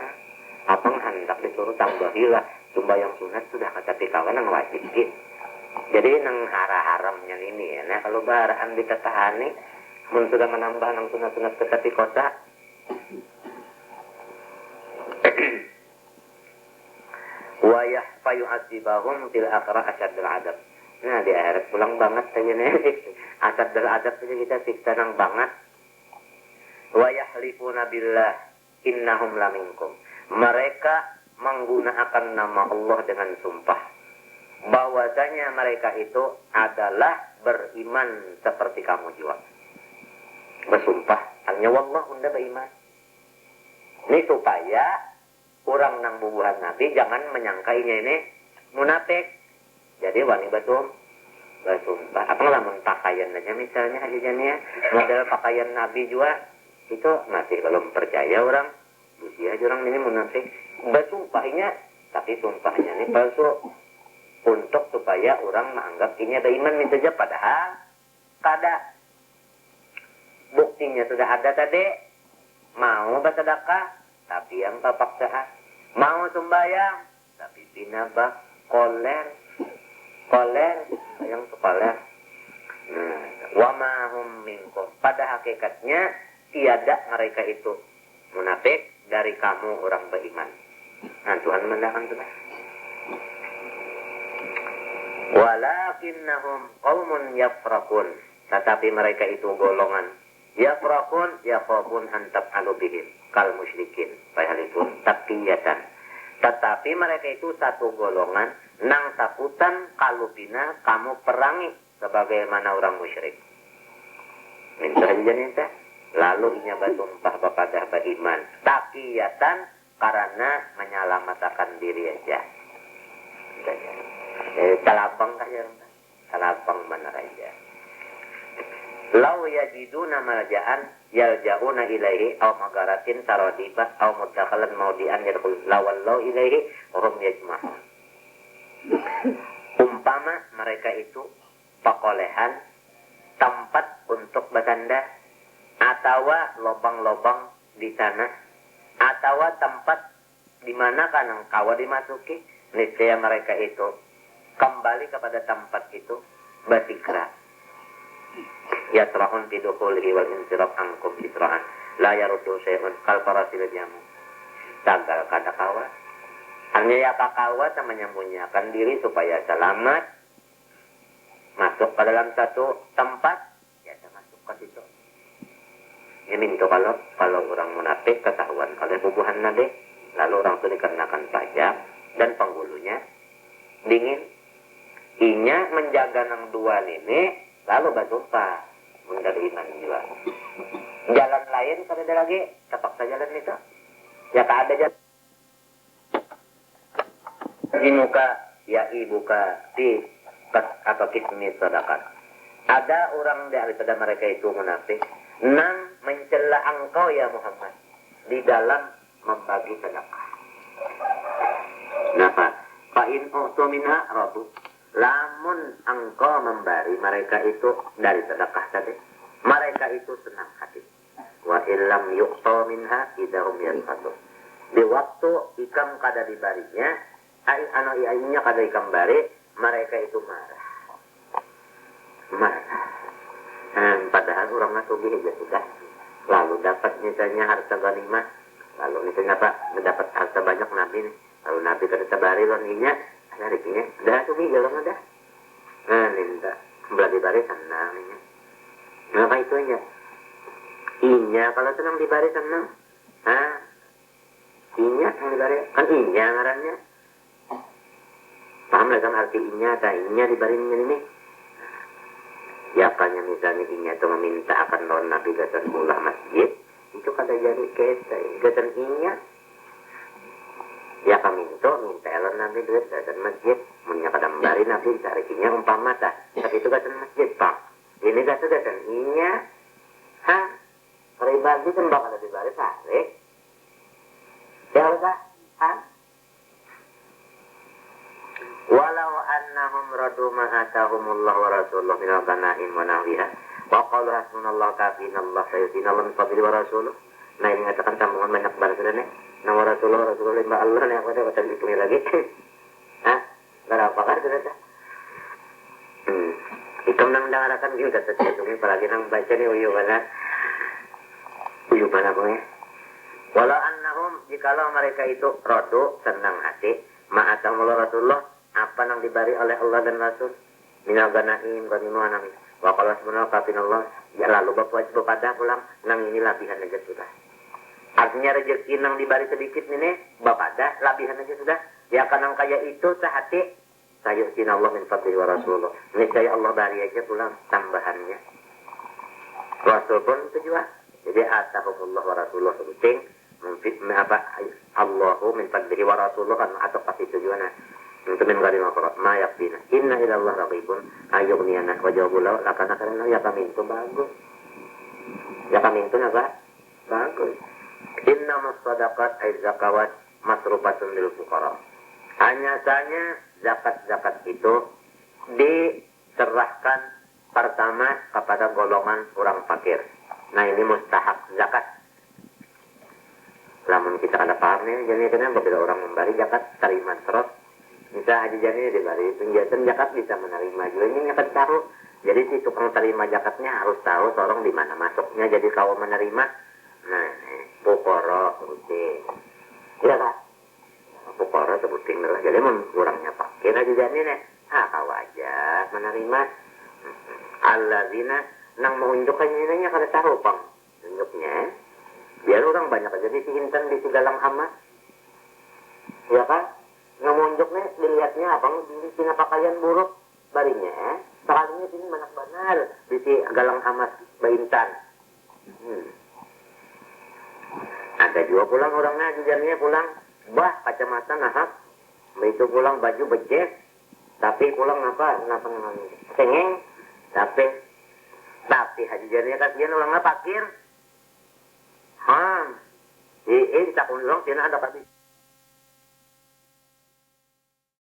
[SPEAKER 1] apa hendak disuruh tambahilah sembahyang sunat sudah kata kawan yang wajib gitu. Jadi nang haramnya ini ya, nah kalau baraan ditetahani mun sudah menambah nang sunat-sunat tetapi kota wa yahfayu asibahum fil akhirah asyadul adab. Nah di akhirat pulang banget aja nih asyadul adab saja kita siksa nang banget. Wa yahlifuna billah innahum laminkum. Mereka menggunakan nama Allah dengan sumpah bahwasanya mereka itu adalah beriman seperti kamu juga. Bersumpah hanya wallah unda beriman. Ini supaya orang nang bubuhan Nabi jangan menyangkainya ini munafik. Jadi wani bersumpah. Apa lamun pakaian aja misalnya aja model pakaian Nabi juga itu masih belum percaya orang. Dia orang ini munafik bersumpahnya, tapi sumpahnya ini palsu untuk supaya orang menganggap ini beriman saja padahal kada. Buktinya sudah ada tadi, mau bersedekah tapi yang terpaksa, mau sembahyang tapi pinabah koler yang koler. Wa ma hum minkum, pada hakikatnya tiada mereka itu munafik dari kamu orang beriman. Nah Tuhan mendakan sudah. Walakinnahum qaumun yafraqun, tetapi mereka itu golongan yafraqun yakhafun an taf'alu bihim kal musyrikin fahalifun taqiyatan. Tetapi mereka itu satu golongan nang takutan kalau bina kamu perangi sebagaimana orang musyrik. Minta aja lalu inya bersumpah kepada beriman takiyatan karena menyelamatkan diri aja. Talabang aja, talabang benar aja. Lau yajiduna malja'an yalja'una ilaihi aw magaratin taradibah aw mudakhalan maudian yadkhul lawallau ilaihi wa hum yajma'un. Umpama mereka itu pakolehan tempat untuk bersandar atau lobang-lobang di sana
[SPEAKER 2] atau tempat di mana kan engkau dimasuki, niscaya mereka itu kembali kepada tempat itu bertikra. Ya terahun bidukulihi wal insiraf angkum isra'an la yarudu syai'un kal farasil jamu. Tagal kata kawa. Hanya ya kawa sama menyembunyikan diri supaya selamat masuk ke dalam satu tempat, ya masuk ke situ. Ini itu kalau orang munafik ketahuan oleh bubuhan nade, lalu orang itu dikenakan pajak dan penghulunya dingin. Inya menjaga nang dua ini, lalu bersumpah menjadi iman jiwa. Jalan lain kalau ada lagi, terpaksa jalan itu. Ya tak ada jalan. Imuka ya ibuka di atau kismi sedekah. Ada orang daripada mereka itu munafik nang mencela engkau ya Muhammad di dalam membagi sedekah. Napa? Fa in utu minha radu. Lamun engkau memberi mereka itu dari sedekah tadi, mereka itu senang hati. Wa illam yu'ta minha idahum yanfatu. Di waktu ikam kada dibarinya, ainya kada ikam bari, mereka itu marah. Padahal orang nasubi aja sudah. Lalu dapat misalnya harta ghanimah, lalu misalnya apa, mendapat harta banyak Nabi nih. Lalu Nabi kada sabari loninya, harinya, dah subi orang ada. Ninda, belah dibari senang ini. Kenapa itu aja? Inya kalau senang dibari senang. Inya yang dibari, kan inya ngarannya. Paham lah kan arti inya, tak inya dibari ini. Ya kanya misalnya inya itu meminta akan lawan Nabi gatan ulah masjid, itu kata jadi gatan inya. Ya kami itu minta lawan Nabi gatan masjid, punya kadang bari Nabi cari inya umpama mata, tapi itu gatan masjid pak. Ini gatan inya, pribadi kan bakal dibari tarik. Ya udah, walau annahum radu ma atahumullah wa rasulullah min al-ghanaim wa nahwiha wa qalu hasbunallahu kafinallahu sayyidina min fadli wa rasuluh. Nah ini ngatakan sambungan banyak banget sudah nih. Nama rasulullah mbak Allah nih aku udah dipilih lagi. Berapa kan sudah? Ikam nang dangarakan gitu kata saya apalagi nang baca nih uyu mana pokoknya. Walau annahum jikalau mereka itu radu senang hati ma atahumullah rasulullah apa yang diberi oleh Allah dan Rasul minal ganaim ghanimah nang wa qala subhanahu kafinallah ya lalu bapak pada pulang nang ini labihan aja sudah. Artinya rezeki nang diberi sedikit ini bapak dah labihan aja sudah. Ya kanang kaya itu sehati sayu'tina Allah min fadli wa rasulullah. Niscaya Allah bari aja pulang tambahannya. Rasul pun itu juga. Jadi atahumullah wa rasulullah sebuting apa Allahu min fadlihi wa rasulullah kan atau kasih tujuannya. Untuk menggari makorat, mayak bina. Inna ilallah raqibun, ayyubniyana wa jawabulau, lakana karena ya kami itu bagus. Ya kami itu apa? Bagus. Inna masadaqat ay zakawat masrufatun lil fuqara. Hanya saja zakat-zakat itu diserahkan pertama kepada golongan orang fakir. Nah ini mustahak zakat. Namun kita ada pahamnya, jadi kenapa bila orang memberi zakat terima terus. Bisa aja jadi diberi penjelasan zakat bisa menerima juga ini nyakat tahu. Jadi si tukang terima zakatnya harus tahu tolong di mana masuknya. Jadi kalau menerima, nah pokoro sebutin, ya kak, pokoro sebutin lah. Jadi kurangnya fakir aja jadi nih, kau aja menerima. Alladzina nang menunjukkannya ini kada tahu pang tunjuknya. Biar orang banyak aja disintan di segalang amat, ya kan? Ngemunjuk nih dilihatnya abang di sini pakaian buruk barinya sekalinya sini banyak benar di si galang amat baintan. Ada juga pulang orangnya jajarnya pulang bah kacamata nahak itu pulang baju becek tapi pulang apa sengeng tapi hajijarnya kasihan orangnya pakir tak undang sini ada kasih